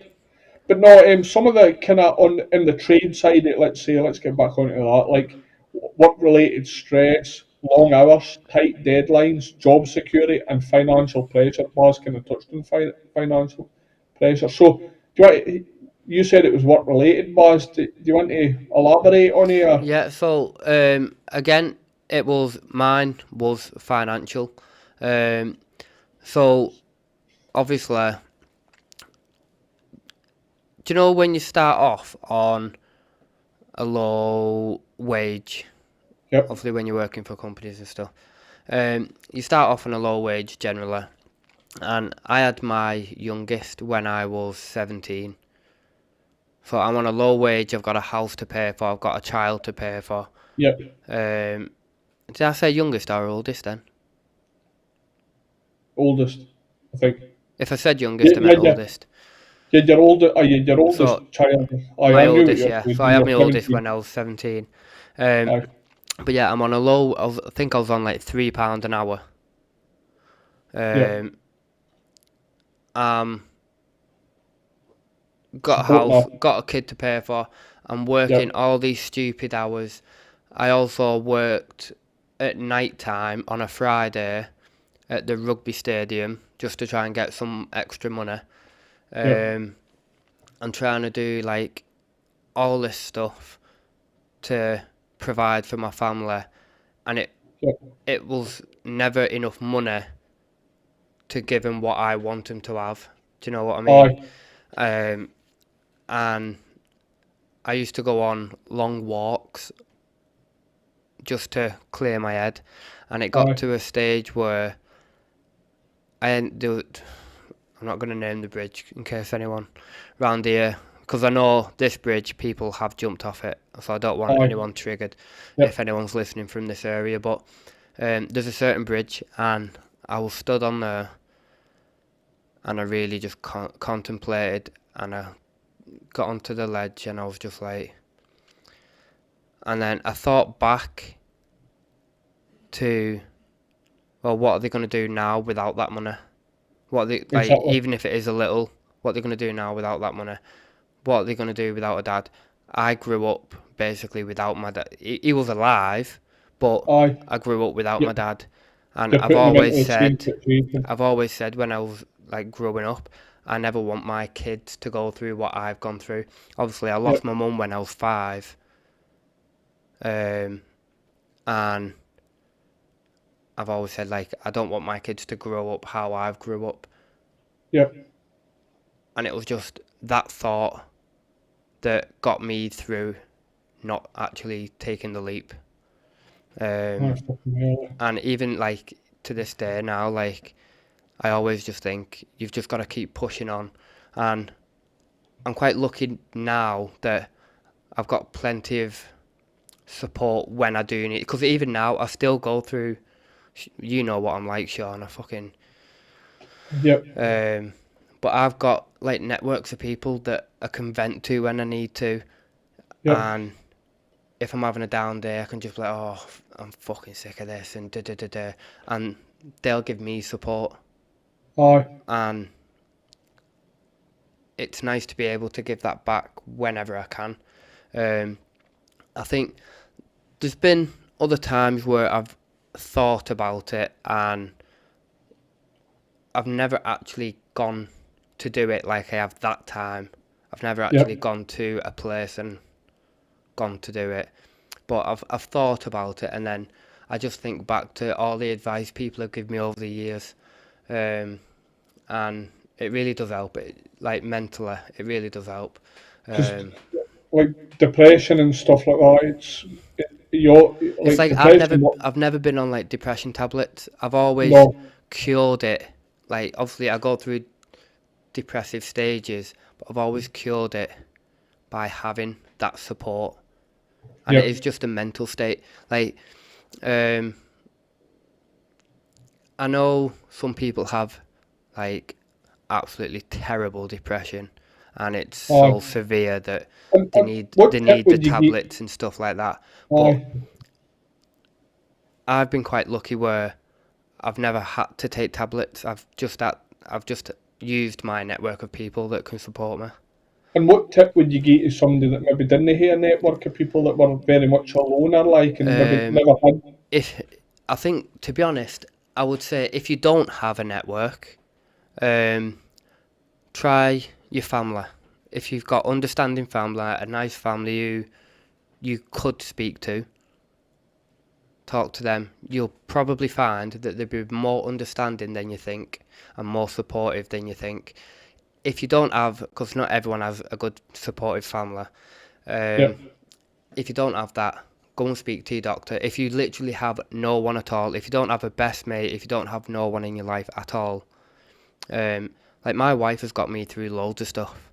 But no, some of the kind of on in the trade side, let's get back onto that. Like work-related stress, long hours, tight deadlines, job security, and financial pressure. Baz kind of touched on financial pressure. So, you said it was work-related, Baz. Do you want to elaborate on it? Yeah. So again, mine was financial. Um, so obviously, do you know when you start off on a low wage? Yep, Obviously, when you're working for companies and stuff, you start off on a low wage generally. And I had my youngest when I was 17. So I'm on a low wage. I've got a house to pay for. I've got a child to pay for. yep. Did I say youngest or oldest then? Oldest, I think. If I said youngest, Yeah, I yeah, meant yeah. oldest. Yeah, your So oldest child. my I knew what oldest, you were yeah. saying. So I You had were my oldest 17. when I was 17. Um, Aye, but yeah, I'm on a low. I think I was on like £3 an hour. yep. Um, um, got a Supporting her. house, got a kid to pay for. I'm working Yep, all these stupid hours. I also worked at night time on a Friday at the rugby stadium just to try and get some extra money. yep, I'm trying to do like all this stuff to provide for my family, and yep. it was never enough money to give them what I want them to have. Do you know what I mean? Aye, Um, and I used to go on long walks just to clear my head, and it got aye, to a stage where I'm not going to name the bridge in case anyone round here, because I know this bridge people have jumped off it, so I don't want aye. anyone triggered if Yep, anyone's listening from this area. But there's a certain bridge, and I was stood on there, and I really just contemplated, and I got onto the ledge, and I was just like, and then I thought back to, well, what are they going to do now without that money? What are they, like, exactly. even if it is a little, What they're going to do now without that money? What are they going to do without a dad? I grew up basically without my dad. He was alive, but Aye. I grew up without Yep. my dad. And You're putting them into the same situation. I've always said when I was like growing up, I never want my kids to go through what I've gone through. Obviously, I lost Yep. my mum when I was 5, and I've always said like I don't want my kids to grow up how I've grew up. Yep. And it was just that thought that got me through not actually taking the leap. Aye, fucking hell. And even like to this day now, like I always just think you've just got to keep pushing on. And I'm quite lucky now that I've got plenty of support when I do need, because even now I still go through, you know what I'm like, Sean, I fucking Yep. but I've got like networks of people that I can vent to when I need to. Yep. And if I'm having a down day, I can just be like, oh, I'm fucking sick of this, and and they'll give me support. Aye. And it's nice to be able to give that back whenever I can. I think there's been other times where I've thought about it and I've never actually gone to do it like I have that time. I've never actually Yep. gone to a place and gone to do it. But I've thought about it, and then I just think back to all the advice people have given me over the years, and it really does help. Like mentally, it really does help. Because like depression and stuff like that, you're It's like like depression. I've never been on like depression tablets. I've always No. cured it. Like obviously I go through depressive stages, but I've always cured it by having that support. And it is Yep. just a mental state. Like I know some people have like absolutely terrible depression, and it's so Aye. severe that And they what tip need the would you give? tablets and stuff like that. But Aye. I've been quite lucky where I've never had to take tablets. I've just used my network of people that can support me. And what tip would you give to somebody that maybe didn't have a network of people that were very much a loner, like, and maybe Um, never had? if I think, to be honest, I would say if you don't have a network, um, try your family. If you've got understanding family, a nice family who you could speak to, talk to them, you'll probably find that they'll be more understanding than you think and more supportive than you think. If you don't have, because not everyone has a good supportive family, Yep. if you don't have that, go and speak to your doctor. If you literally have no one at all, if you don't have a best mate, if you don't have no one in your life at all, like my wife has got me through loads of stuff.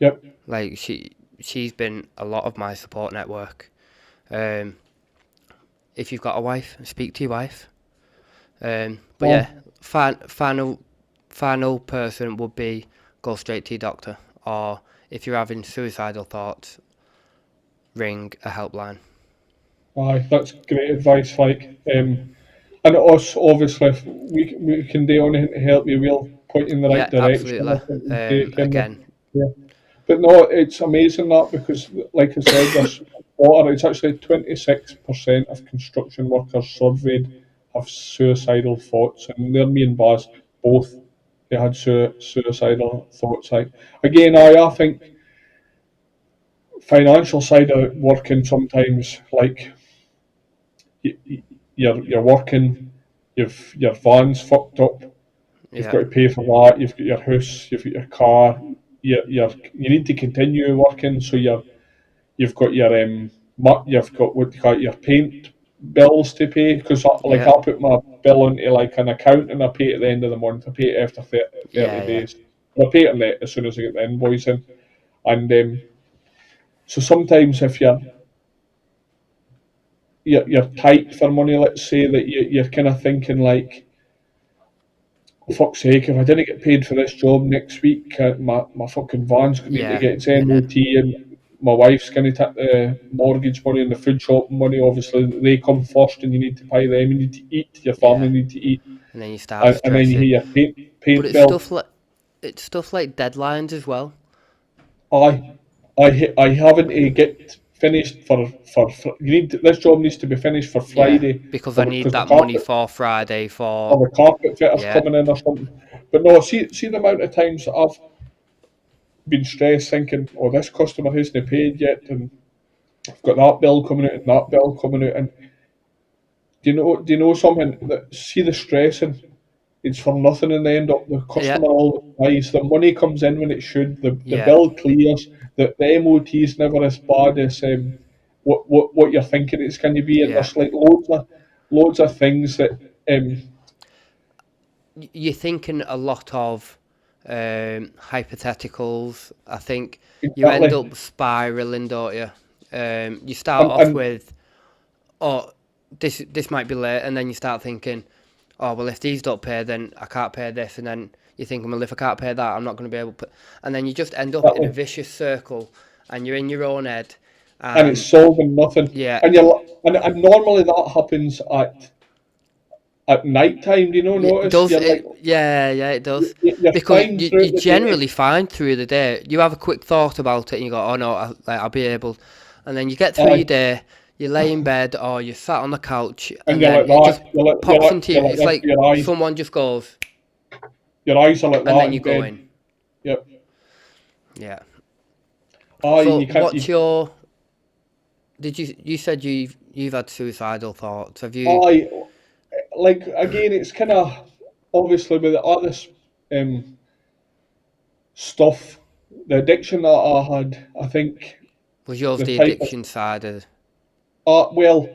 Yep. Like she's been a lot of my support network. Um, if you've got a wife, speak to your wife. But yeah, Aye. final person would be go straight to your doctor, or if you're having suicidal thoughts, ring a helpline. Aye. That's great advice. Like, and us obviously, if we can do anything to help you. We'll point you in the right Yeah, direction. absolutely. I think we take him. Again, Yeah. But no, it's amazing that because, like I said, this water, it's actually 26% of construction workers surveyed have suicidal thoughts, and they're me and Baz both. They had suicidal thoughts. Like again, I think financial side of working sometimes like you're working, your van's fucked up, you've yeah, got to pay for that, you've got your house, you've got your car, you need to continue working, so you've got your you've got what you call your paint bills to pay because like yeah, I put my bill into like an account and I pay it at the end of the month. I pay it after 30 yeah, yeah, days. I pay it net as soon as I get the invoice in. And so sometimes if you're tight for money, let's say that you're kind of thinking like, for fuck's sake, if I didn't get paid for this job next week, my fucking van's going to need to yeah. get its And it, MOT and my wife's going to take the mortgage money and the food shop money. Obviously, they come first and you need to pay them. You need to eat, your family yeah, need to eat. and then you start And then you stressing. hear your But paint it's bill. stuff like it's stuff like deadlines as well. I I haven't to get finished for you need this job needs to be finished for Yeah, Friday because I or need because that money for Friday or for. the carpet fitter's Yeah, coming in or something. But no, see the amount of times that I've been stressed thinking, oh, this customer hasn't paid yet, and I've got that bill coming out and that bill coming out, and do you know something that see the stressing? It's for nothing in the end up. The yeah, customer always buys. The money comes in when it should. The yeah, bill clears. The MOT is never as bad as what you're thinking it's going to be. And yeah. there's like loads of things that um, You're thinking a lot of hypotheticals. I think you end exactly. up spiraling, don't you? You start off And with, oh, this might be late, and then you start thinking, oh well, if these don't pay, then I can't pay this, and then you're thinking, well, if I can't pay that, I'm not going to be able to. And then you just end up in a exactly. vicious circle, and you're in your own head, And it's and solving nothing. yeah, And and normally that happens at night time. Do you know? yeah, it Notice does. you're like Yeah, it does. you're Because fine you throughout the day. generally find through the day. You have a quick thought about it, and you go, "Oh no, I'll be able." And then you get through your Aye. day. You lay in bed, or you sat on the couch, And and you're then like it just that. pops into you. You're like It's this like with your eyes. someone just goes, Your eyes are like and that then you in go bed. in. Yep. Yeah. Aye, So, you can't. what's your? Did you said you've had suicidal thoughts? Have you? Aye, like again, it's kind of obviously with all this um, stuff, the addiction that I had. I think Was yours the the type of addiction side of? well,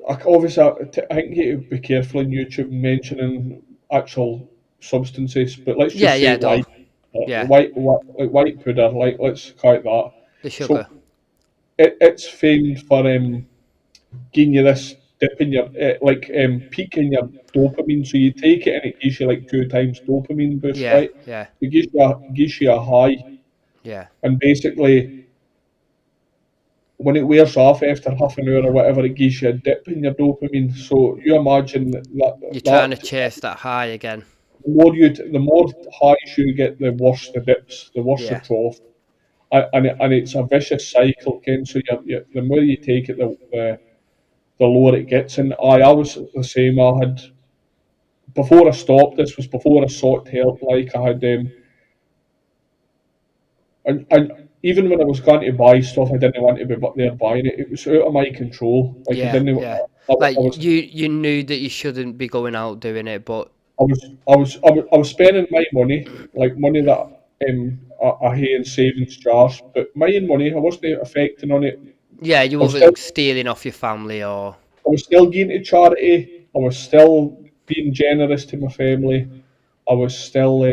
obviously, I think you have to be careful in YouTube mentioning actual substances, but let's Yeah, just say yeah, don't. white, Yeah, like white powder. Like let's call it that. the sugar. So it's famed for giving you this dip in your peak in your dopamine. So you take it and it gives you like 2 times dopamine boost, Yeah, right? yeah, It gives you a high, yeah. and basically when it wears off after half an hour or whatever, it gives you a dip in your dopamine. So you imagine You're trying to that chase that high again. the more highs you get, the worse the dips, the worse the Yeah, trough, and it's a vicious cycle, Ken. So the more you take it, the lower it gets. And I was the same. I had before I stopped. This was before I sought help. Like I had, and even when I was going to buy stuff, I didn't want to be there buying it. It was out of my control. Like I yeah, didn't. yeah. I Like was. you knew that you shouldn't be going out doing it, but I was spending my money, like money that I had in savings jars, but my own money, I wasn't affecting on it. yeah, you I was still wasn't stealing off your family or. I was still giving to charity. I was still being generous to my family. I was still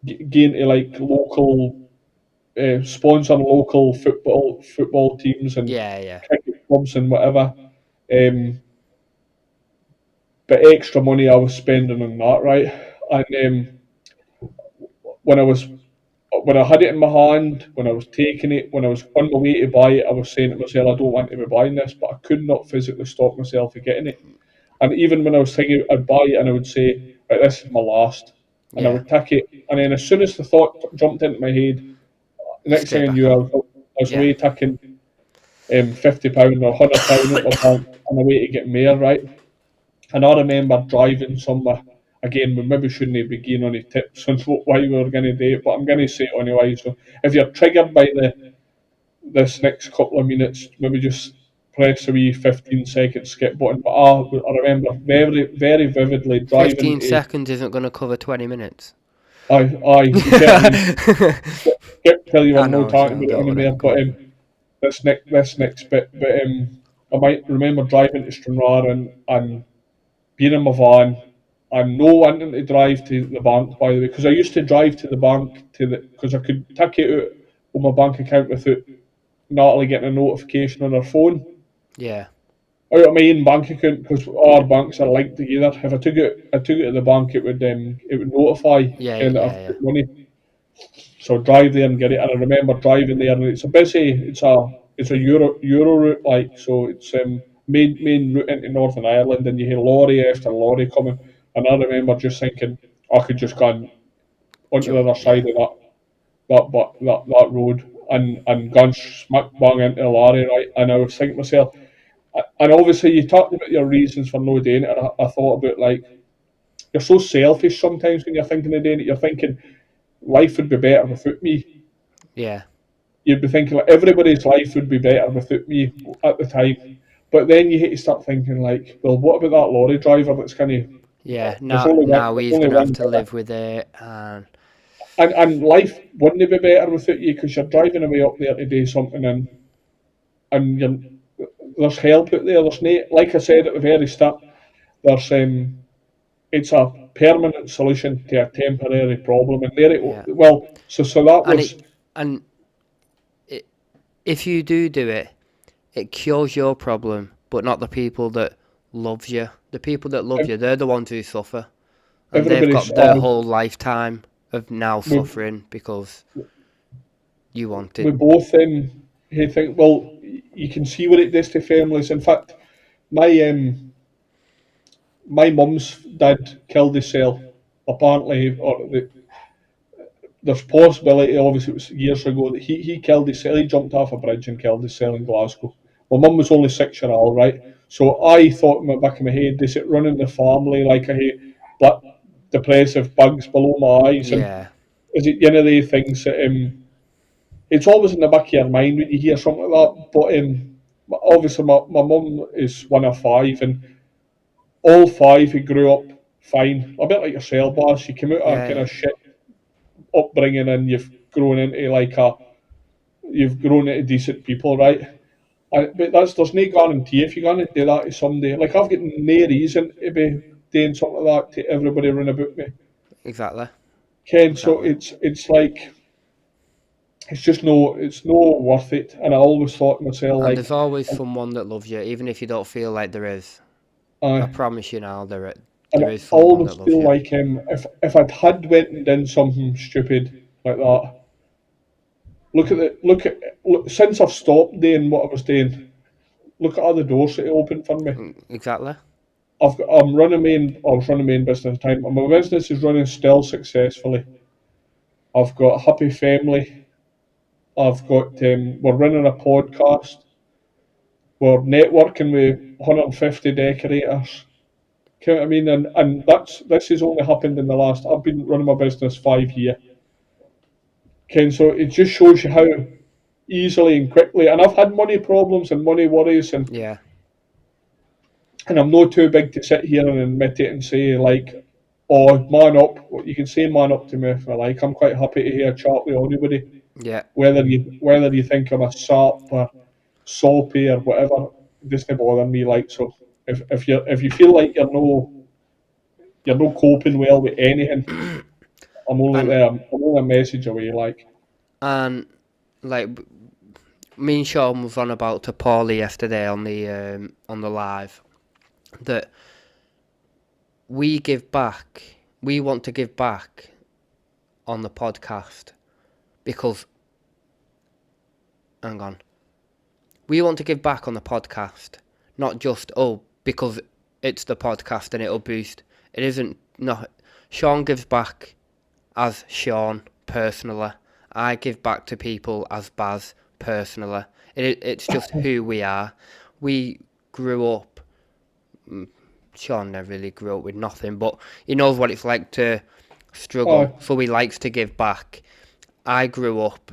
going to like local sponsor local football teams and Yeah, yeah, cricket clubs and whatever. Um, but extra money I was spending on that, right? And when I was when I had it in my hand, when I was taking it, when I was on my way to buy it, I was saying to myself, I don't want to be buying this, but I could not physically stop myself from getting it. And even when I was thinking I'd buy it and I would say, right, this is my last. And I yeah. would take it. And then as soon as the thought jumped into my head, the You next thing straight I back knew, I out. was, I was Yeah. away taking £50 or £100 out my bank on the way to get more, right? And I remember driving somewhere. Again, we maybe shouldn't be giving any tips on why we were going to do it, but I'm going to say it anyway. So if you're triggered by this next couple of minutes, maybe just press a wee 15-second skip button. But I remember very, very vividly driving 15 to. seconds isn't going to cover 20 minutes. You certainly skip till you were I no know, talking so about it don't worry. anymore. Go But on. this next bit, but I might remember driving to Stranraer and being in my van and no wanting to drive to the bank, by the way, because I used to drive to the bank because I could take it out on my bank account without Natalie getting a notification on her phone Yeah. out of my own bank account because our banks are linked together. If I took it to the bank, it would notify Yeah, saying that yeah, I've yeah. put money. So drive there and get it. And I remember driving there, and it's a Euro route, like so. It's main route into Northern Ireland, and you hear lorry after lorry coming. And I remember just thinking I could just go and onto the Jump. other Yeah. side of that road and gone smack bang into the lorry, right? And I was thinking to myself, and obviously you talked about your reasons for no doing it, and I thought about like you're so selfish sometimes when you're thinking of doing it. You're thinking life would be better without me. Yeah. You'd be thinking like everybody's life would be better without me at the time. But then you hate to start thinking like, well, what about that lorry driver that's kind of Yeah. there's Now, only one now there's he's only gonna have one to winner. live with it, and And life wouldn't be better without you because you're driving away up there to do something and there's help out there. There's no, like I said at the very start, there's it's a permanent solution to a temporary problem, and there it yeah, well, so that and was it and it, if you do it, it cures your problem, but not the people that love you. The people that love you, they're the ones who suffer, and they've everybody's. got their whole lifetime of now We suffering because you we wanted. both he think well, you can see what it does to families. In fact, my my mum's dad killed himself apparently, or there's possibility, obviously it was years ago, that he killed himself, he jumped off a bridge and killed himself in Glasgow. My mum was only 6 year old, right? So I thought in the back of my head, is it running the family like I hate black depressive bugs below my eyes? And Yeah, is it one of the things that it's always in the back of your mind when you hear something like that. But obviously my mum is one of five, and all five who grew up fine. A bit like yourself, boss. You came out of a yeah, kind yeah, of shit upbringing and grown into like a you've grown into decent people, right? But there's no guarantee if you're going to do that to somebody. Like I've got no reason to be doing something like that to everybody around about me. exactly, Ken, so exactly. it's like it's no worth it. And I always thought to myself And there's like, always someone that loves you, even if you don't feel like there is. I uh, promise you now, and there I is someone that always loves feel you. like if I'd had went and done something stupid like that, look since I've stopped doing what I was doing, look at all the doors that it opened for me. Exactly. I was running my own business at the time, and my business is running still successfully. I've got a happy family. We're running a podcast. We're networking with 150 decorators. You know what I mean? And this has only happened in the last. I've been running my business 5 years. Ken, so it just shows you how easily and quickly. And I've had money problems and money worries, Yeah, and I'm not too big to sit here and admit it and say like, "Oh, man up." Well, you can say "man up" to me if I like. I'm quite happy to hear chat with anybody, yeah. whether you think I'm a sap or soapy or whatever. It doesn't bother me. Like so, if you feel like you're no coping well with anything, I'm only And there. I'm only a message away. Like, and like me and Sean was on about to Paulie yesterday on the live that we give back. We want to give back on the podcast because hang on. We want to give back on the podcast, not just because it's the podcast and it'll boost. It isn't. No, Sean gives back as Sean personally. I give back to people as Baz personally. It's just who we are. We grew up. Sean never really grew up with nothing, but he knows what it's like to uh, struggle. So he likes to give back. I grew up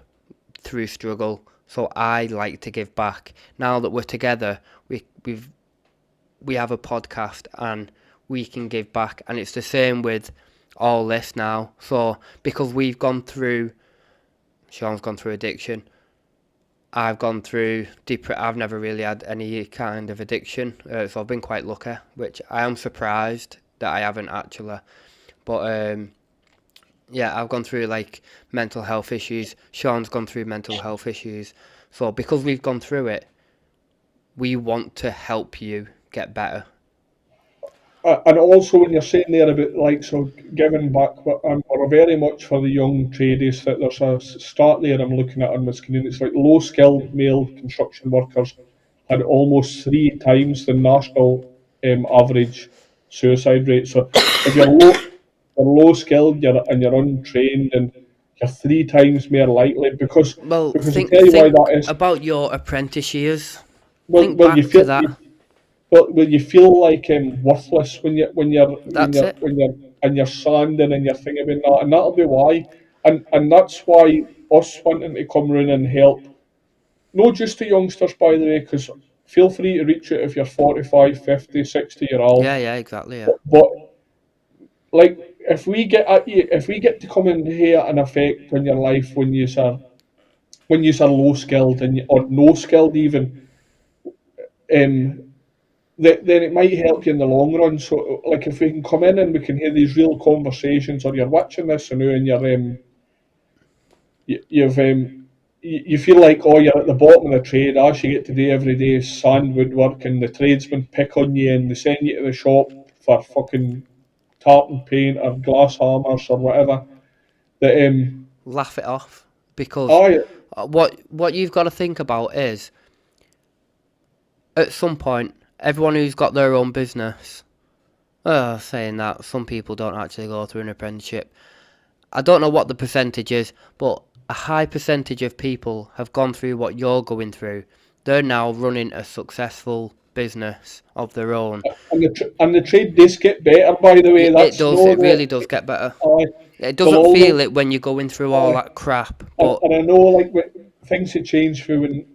through struggle, so I like to give back. Now that we're together, we have a podcast and we can give back, and it's the same with all this now. So because we've gone through, Sean's gone through addiction. I've gone through I've never really had any kind of addiction, so I've been quite lucky, which I am surprised that I haven't actually. But yeah, I've gone through like mental health issues. Sean's gone through mental health issues. So because we've gone through it, we want to help you get better. and also when you're saying there about like so giving back, we're very much for the young tradies. That there's a start there I'm looking at on my screen. It's like low skilled male construction workers had almost 3 times the national average suicide rate. So if you're low you're low skilled, you're untrained, and you're three times more likely Well, because I think tell you why think that is. about your apprentice years. Well, Think back to that. you feel like worthless when That's it. and you're sanding and you're thinking about that, and that'll be why, and that's why us wanting to come round and help, not just the youngsters by the way, because feel free to reach out if you're 45, 50, 60 year old, Yeah, yeah, exactly. Yeah. but like if we get at you, if we get to come in here and affect on your life when you are low skilled or no skilled even, um, then it might help you in the long run. So, like, if we can come in and we can hear these real conversations, or you're watching this and you're you've you feel like, oh, you're at the bottom of the trade. All you get to do every day is sand woodwork, and the tradesmen pick on you and they send you to the shop for fucking tartan paint or glass hammers or whatever. That Laugh it off, because I what you've got to think about is, at some point, everyone who's got their own business. Saying that, some people don't actually go through an apprenticeship. I don't know what the percentage is, but a high percentage of people have gone through what you're going through. They're now running a successful business of their own. and the trade does get better. By the way, It that's does. no It the really does get better. I It well doesn't all feel the it when you're going through all I that crap, but and I know like things have changed for when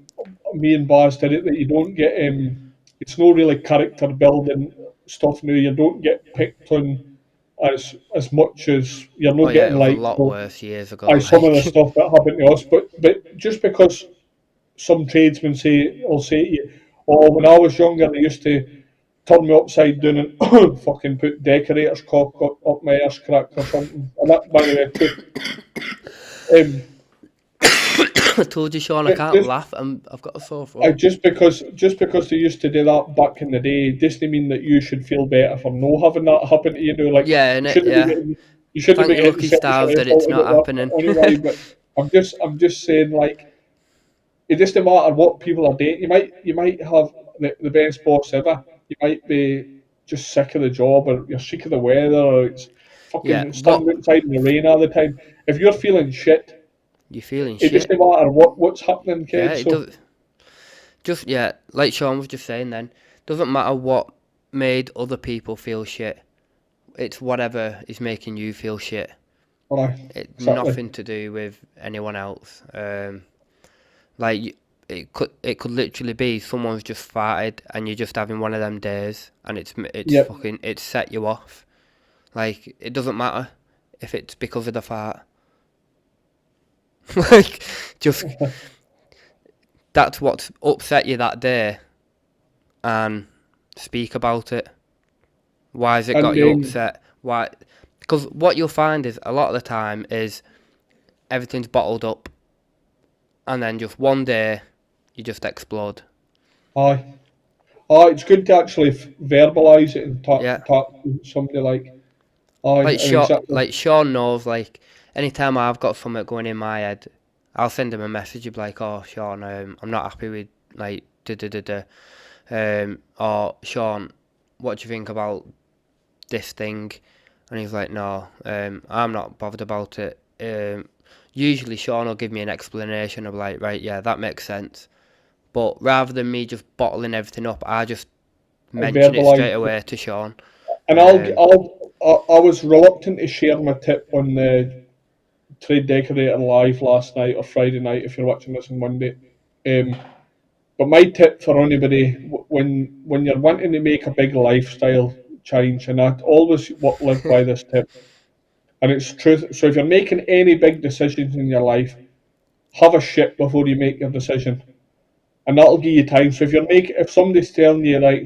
me and Baz did it, that you don't get it's no really character building stuff now. You don't get picked on as much as you're oh not yeah, getting it was a like lot well, worse years ago. some of the Like, stuff that happened to us. But just because some tradesmen will say to you, oh, when I was younger, they used to turn me upside down and fucking put decorator's cock up my arse crack or something. And that, by the way, too. Um, I told you, Sean, I can't just laugh. I've got a sore throat. just because they used to do that back in the day doesn't mean that you should feel better for no having that happen to you. You know, like Yeah, and it, yeah. you shouldn't Thank be your getting lucky stars sexually that it's assaulted not about happening. that anyway. But I'm just saying, like, it doesn't matter what people are doing. You might have the best boss ever. You might be just sick of the job, or you're sick of the weather, or it's Yeah, fucking what? standing outside in the rain all the time. If you're feeling shit, You're feeling it doesn't shit. matter what's happening, Yeah, kid. it So, does. Just, yeah, like Sean was just saying then, doesn't matter what made other people feel shit. It's whatever is making you feel shit. It's exactly. nothing to do with anyone else. Like, it could literally be someone's just farted and you're just having one of them days, and Yep. fucking it's set you off. Like, it doesn't matter if it's because of the fart. Like, just that's what's upset you that day, and speak about it. Why has it got And you upset? Why? Because what you'll find is a lot of the time is everything's bottled up, and then just one day you just explode. aye, it's good to actually verbalise it and Yeah. talk to somebody like, aye, Like and Sean, exactly. like Sean knows. Like, anytime I've got something going in my head, I'll send him a message. He'll be like, "Oh, Sean, I'm not happy with like da da da da." Or Sean, what do you think about this thing? And he's like, "No, I'm not bothered about it." Usually Sean will give me an explanation of like, right, yeah, that makes sense. But rather than me just bottling everything up, I just mention it straight Verbalise it. away to Sean. And Um, I was reluctant to share my tip on the Trade Decorator Live last night or Friday night if you're watching this on Monday. Um, but my tip for anybody when you're wanting to make a big lifestyle change, and I always live by this tip, and it's truth. So if you're making any big decisions in your life, have a shit before you make your decision, and that'll give you time. So if somebody's telling you like,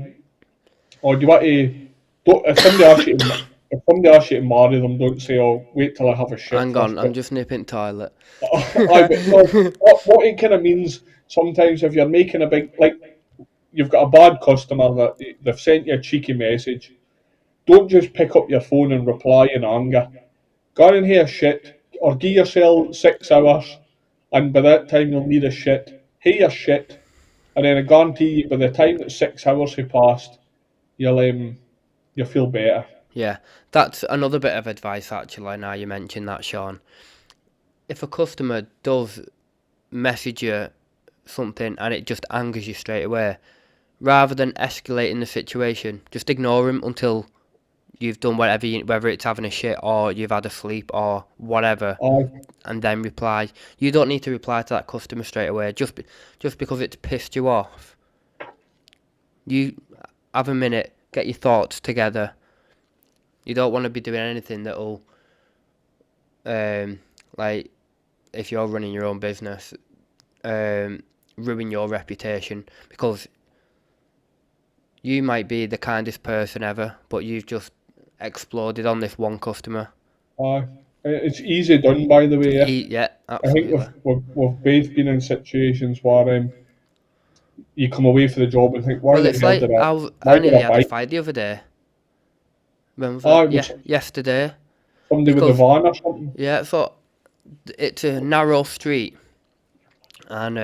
oh, do you want to, don't, if somebody asks you to marry them, don't say, oh, wait till I have a shit hang first. on, I'm But just nipping toilet. I but no, what it kind of means sometimes if you're making a big like you've got a bad customer that they've sent you a cheeky message, don't just pick up your phone and reply in anger. Go in here shit, or give yourself 6 hours, and by that time you'll need a shit. Hey, your shit, and then I guarantee you by the time that 6 hours have passed, you'll you'll feel better. Yeah, that's another bit of advice actually. Now you mentioned that, Sean. If a customer does message you something and it just angers you straight away, rather than escalating the situation, just ignore him until you've done whatever, whether it's having a shit or you've had a sleep or whatever, Aye, and then reply. You don't need to reply to that customer straight away just because it's pissed you off. You have a minute, get your thoughts together. You don't want to be doing anything that'll, like, if you're running your own business, ruin your reputation, because you might be the kindest person ever, but you've just exploded on this one customer. aye. It's easy done, by the way. Yeah. Yeah, I think absolutely. we've both been in situations where you come away for the job and think, why Well, the it's hell like did I, I why did nearly I had a buy? fight the other day. When was that? Aye, Yeah, with yesterday. somebody with the Because, van or something. yeah, so it's a narrow street, and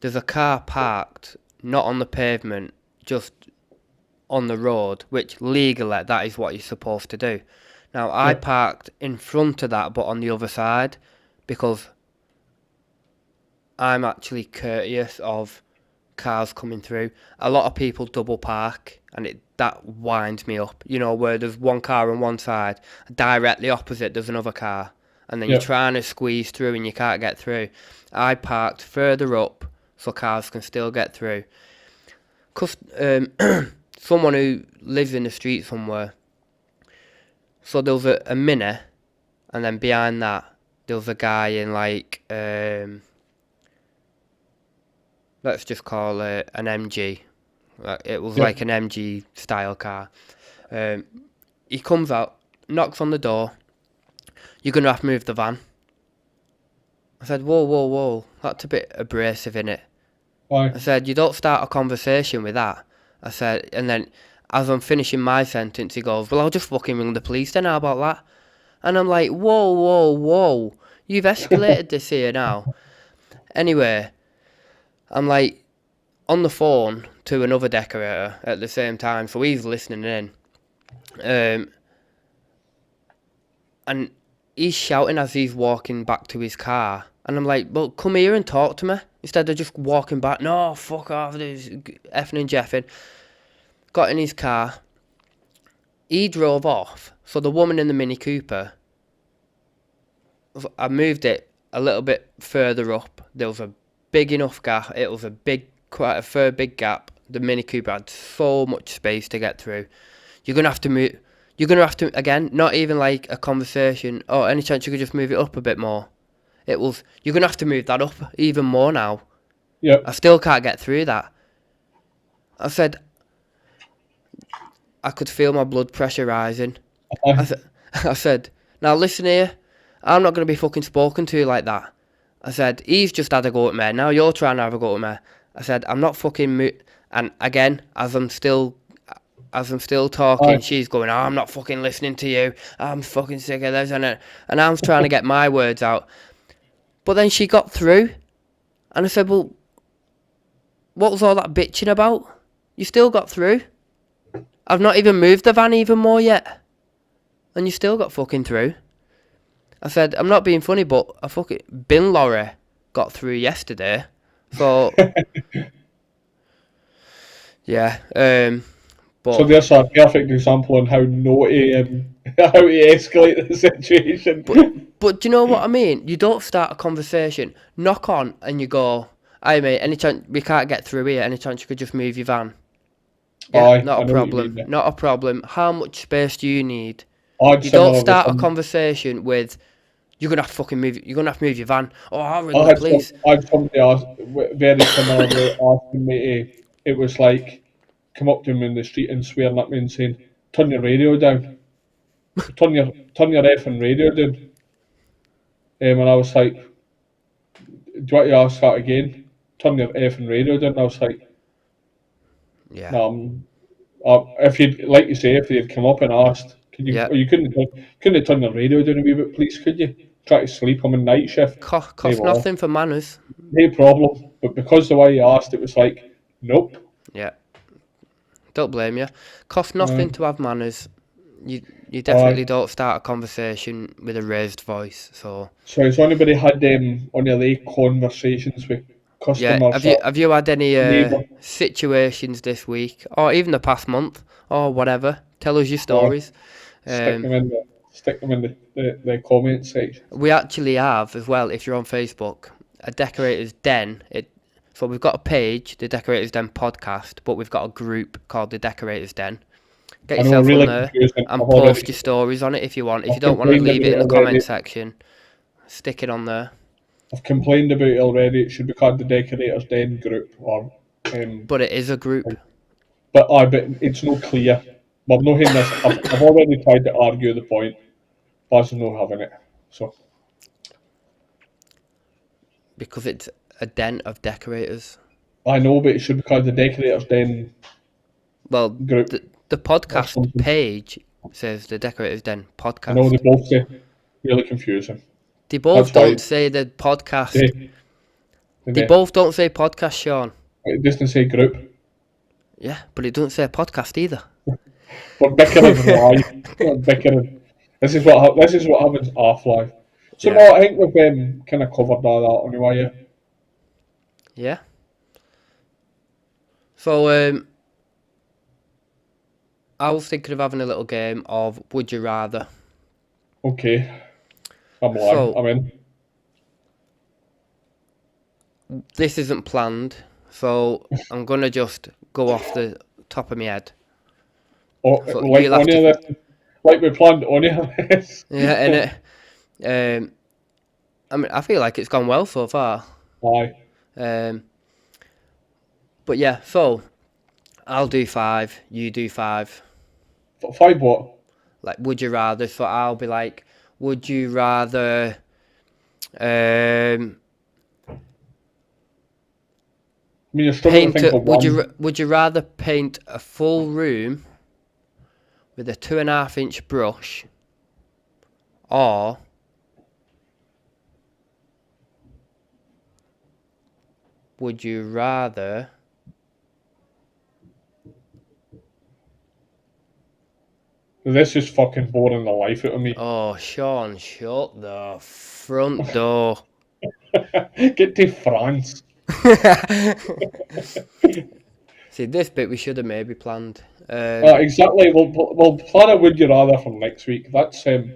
there's a car parked not on the pavement, just on the road, which legally that is what you're supposed to do. Now, I Yep, parked in front of that, but on the other side, because I'm actually courteous of cars coming through. A lot of people double park, and that winds me up. You know, where there's one car on one side, directly opposite there's another car, and then you're yep, trying to squeeze through and you can't get through. I parked further up so cars can still get through. Cause someone who lives in the street somewhere. So there was a Mini, and then behind that there was a guy in like let's just call it an MG. It was yep. like an MG style car. Um, he comes out, knocks on the door. You're gonna have to move the van. I said, whoa, whoa, whoa. That's a bit abrasive, innit? Aye. I said, you don't start a conversation with that. I said, and then as I'm finishing my sentence, he goes, well, I'll just fucking ring the police then. How about that? And I'm like, whoa, whoa, whoa. You've escalated this here now. Anyway, I'm like on the phone to another decorator at the same time, so he's listening in. Um, and he's shouting as he's walking back to his car. And I'm like, well, come here and talk to me. Instead of just walking back, no, fuck off, there's effing and jeffing. Got in his car. He drove off. So the woman in the Mini Cooper, I moved it a little bit further up. There was a big enough gap. It was quite a fair big gap. The Mini Cooper had so much space to get through. You're gonna have to move. You're gonna have to again. Not even like a conversation. Oh, any chance you could just move it up a bit more? It was. You're gonna have to move that up even more now. I Yep. still can't get through that. I said I could feel my blood pressure rising. I, Aye. th- I said, now listen here, I'm not going to be fucking spoken to like that. I said, he's just had a go at me, now you're trying to have a go at me. I said, I'm not fucking and again, as I'm still talking, Aye. she's going, oh, I'm not fucking listening to you, I'm fucking sick of this, and I'm trying to get my words out. But then she got through, and I said, well, what was all that bitching about? You still got through. I've not even moved the van even more yet. And you still got fucking through. I said, I'm not being funny, but a fucking bin lorry got through yesterday. So, yeah. So But, there's a perfect example on how not to how to escalate the situation. but, but do you know what I mean? You don't start a conversation, knock on, and you go, "Hey mate, any chance we can't get through here? Any chance you could just move your van?" Yeah, Aye, not I a know what you problem. mean. Yeah. Not a problem. How much space do you need? I had You don't similar with start a some. conversation with, "You're gonna have to fucking move. You're gonna have to move your van." Oh, I'll ring I the had some. police. I had somebody very similarly asking me to. It was like come up to me in the street and swearing at me and saying, "Turn your radio down. Turn your effing radio down." And I was like, "Do you want to ask that again? Turn your effing radio down." I was like, Yeah. "No, if you'd like you say, if they'd come up and asked, could you, or Yep. you couldn't turn the radio down a wee bit, please, could you? Try to sleep. I'm in night shift. They Cost were, nothing for manners. no problem. But because the way he asked, it was like, nope. Yeah. don't blame you. Cost nothing Aye. to have manners. You definitely Aye. don't start a conversation with a raised voice. So So has anybody had any of the conversations with yeah, customers or have you had any neighbours? situations this week, or even the past month, or whatever? Tell us your Aye. stories. Stick Um, them in the comment section. we actually have as well. If you're on Facebook, a Decorators Den. So we've got a page, the Decorators Den podcast, but we've got a group called the Decorators Den. Get I know, yourself on really there confusing. and post your stories on it if you want. If you I've don't want to complained leave about it in it the comment already. section, stick it on there. I've complained about it already. It should be called the Decorators Den group, or But it is a group but it's no clear. We're not having this. I've already tried to argue the point. Buzz is not having it. So because it's a den of decorators. I know, but it should be called the Decorators Den Well, group the or podcast something. page says the Decorators Den I know they podcast. both say really confusing. They That's both why don't say the podcast. they, They they, both don't say podcast, Sean. it doesn't say group. Yeah, but it doesn't say podcast either. We're bickering live. We're bickering. This is what happens off live. So Yeah. no, I think we've kind of covered all that anyway. Yeah. Yeah. So I was thinking of having a little game of Would You Rather. Okay. I'm live. So I'm in. this isn't planned, so I'm gonna just go off the top of my head. Oh, So like you'll have only to, this, like we planned only this. yeah, and I mean, I feel like it's gone well so far. Aye. Um, but yeah, so I'll do 5, you do 5. Five what? Like, would you rather? So I'll be like, would you rather? Um, I mean, you're struggling to think of one. would you rather paint a full room with a 2.5-inch brush, or would you rather? This is fucking boring the life out of me. Oh, Sean, shut the front door. Get to France. See, this bit we should have maybe planned. Exactly. We'll plan a would you rather for next week. That's not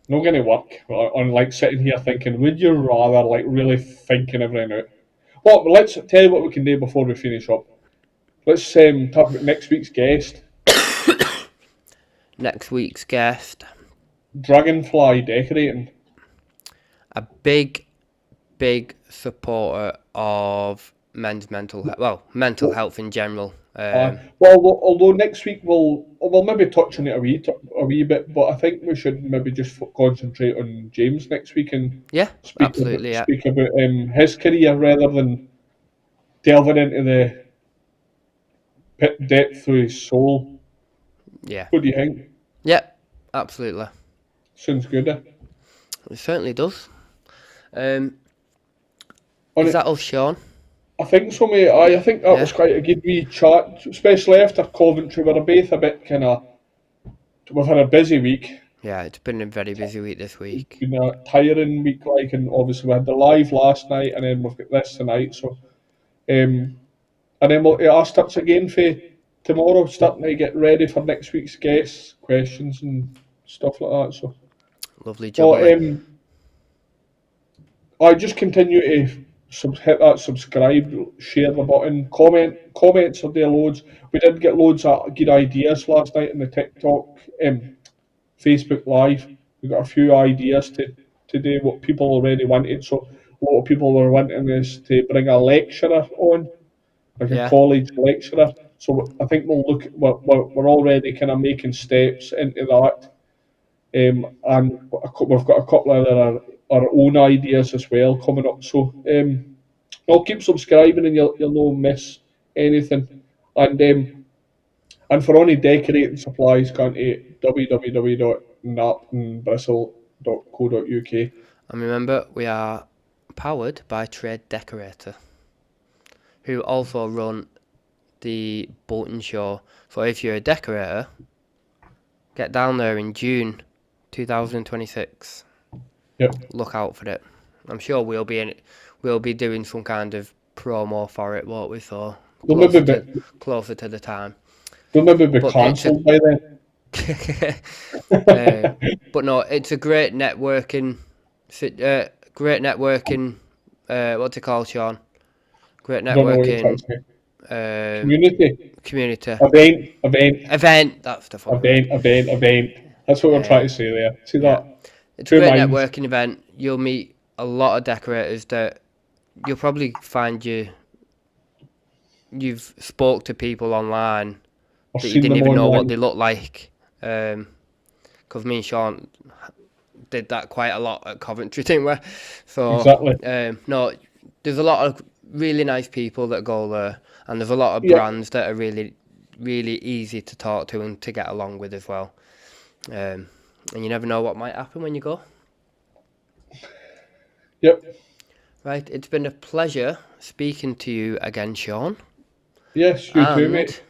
going to work on like sitting here thinking would you rather, like really thinking everything out. Well, let's tell you what we can do before we finish up. Let's talk about next week's guest, Next week's guest, Dragonfly Decorating. a big supporter of men's mental health. Well, mental health in general. Although next week we'll maybe touch on it a wee bit, but I think we should maybe just concentrate on James next week and Yeah, absolutely. Yeah, speak about his career rather than delving into the pit depth of his soul. yeah, What do you think? yeah, absolutely. Sounds good. It certainly does. Um, On is that it, all, Sean? I think so, mate. I think that Yeah, was quite a good wee chat, especially after Coventry. We're both a bit kind of. We've had a busy week. yeah. It's been a very busy week this It's week. been a tiring week, like, and obviously we had the live last night, and then we've got this tonight. So, and then we'll ask us again for tomorrow, starting to get ready for next week's guests, questions and stuff like that. So, Lovely no, jubbly. I just continue to hit that subscribe, share the button, comments are there loads. We did get loads of good ideas last night in the TikTok, Facebook Live. We got a few ideas to do what people already wanted. So a lot of people were wanting us to bring a lecturer on, like a Yeah, college lecturer. So I think we're already kind of making steps into that. And we've got a couple of our own ideas as well coming up. So I'll keep subscribing and you'll not miss anything. And for any decorating supplies, go to www.napandbristle.co.uk. and remember we are powered by Trade Decorator, who also run the Bolton show. So if you're a decorator, get down there in June 2026. Yep. Look out for it. I'm sure we'll be in it. We'll be doing some kind of promo for it, won't we? So closer to the time. They'll maybe be But cancelled by then. But no, it's a great networking. What's it called, Sean? Great I don't know what you're trying networking. to say. Community. Event. That's the fucking word. Event. That's what we're trying to say there. See Yeah. that? It's a Two great minds. networking event. You'll meet a lot of decorators that you'll probably find you've spoke to people online I've that you seen didn't them even know what online. they look like. Because me and Sean did that quite a lot at Coventry, didn't we? So Exactly. no, there's a lot of really nice people that go there, and there's a lot of Yep. brands that are really, really easy to talk to and to get along with as well. And you never know what might happen when you go. Yep. Right, it's been a pleasure speaking to you again, Sean. Yes, you too, mate.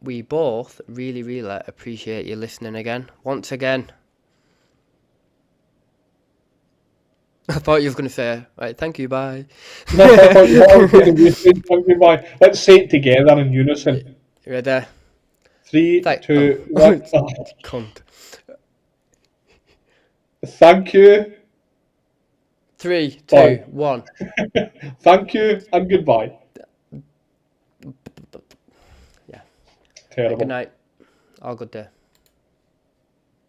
We both really, really appreciate you listening again. Once again. I thought you were going to say, right, thank you, bye. No, I thought you were going to say thank you, bye. Let's say it together in unison. Ready? 3, 2, 1. Cunt. Thank you. 3, 2, Bye. 1. Thank you and goodbye. Yeah. Terrible. Good night. All good day.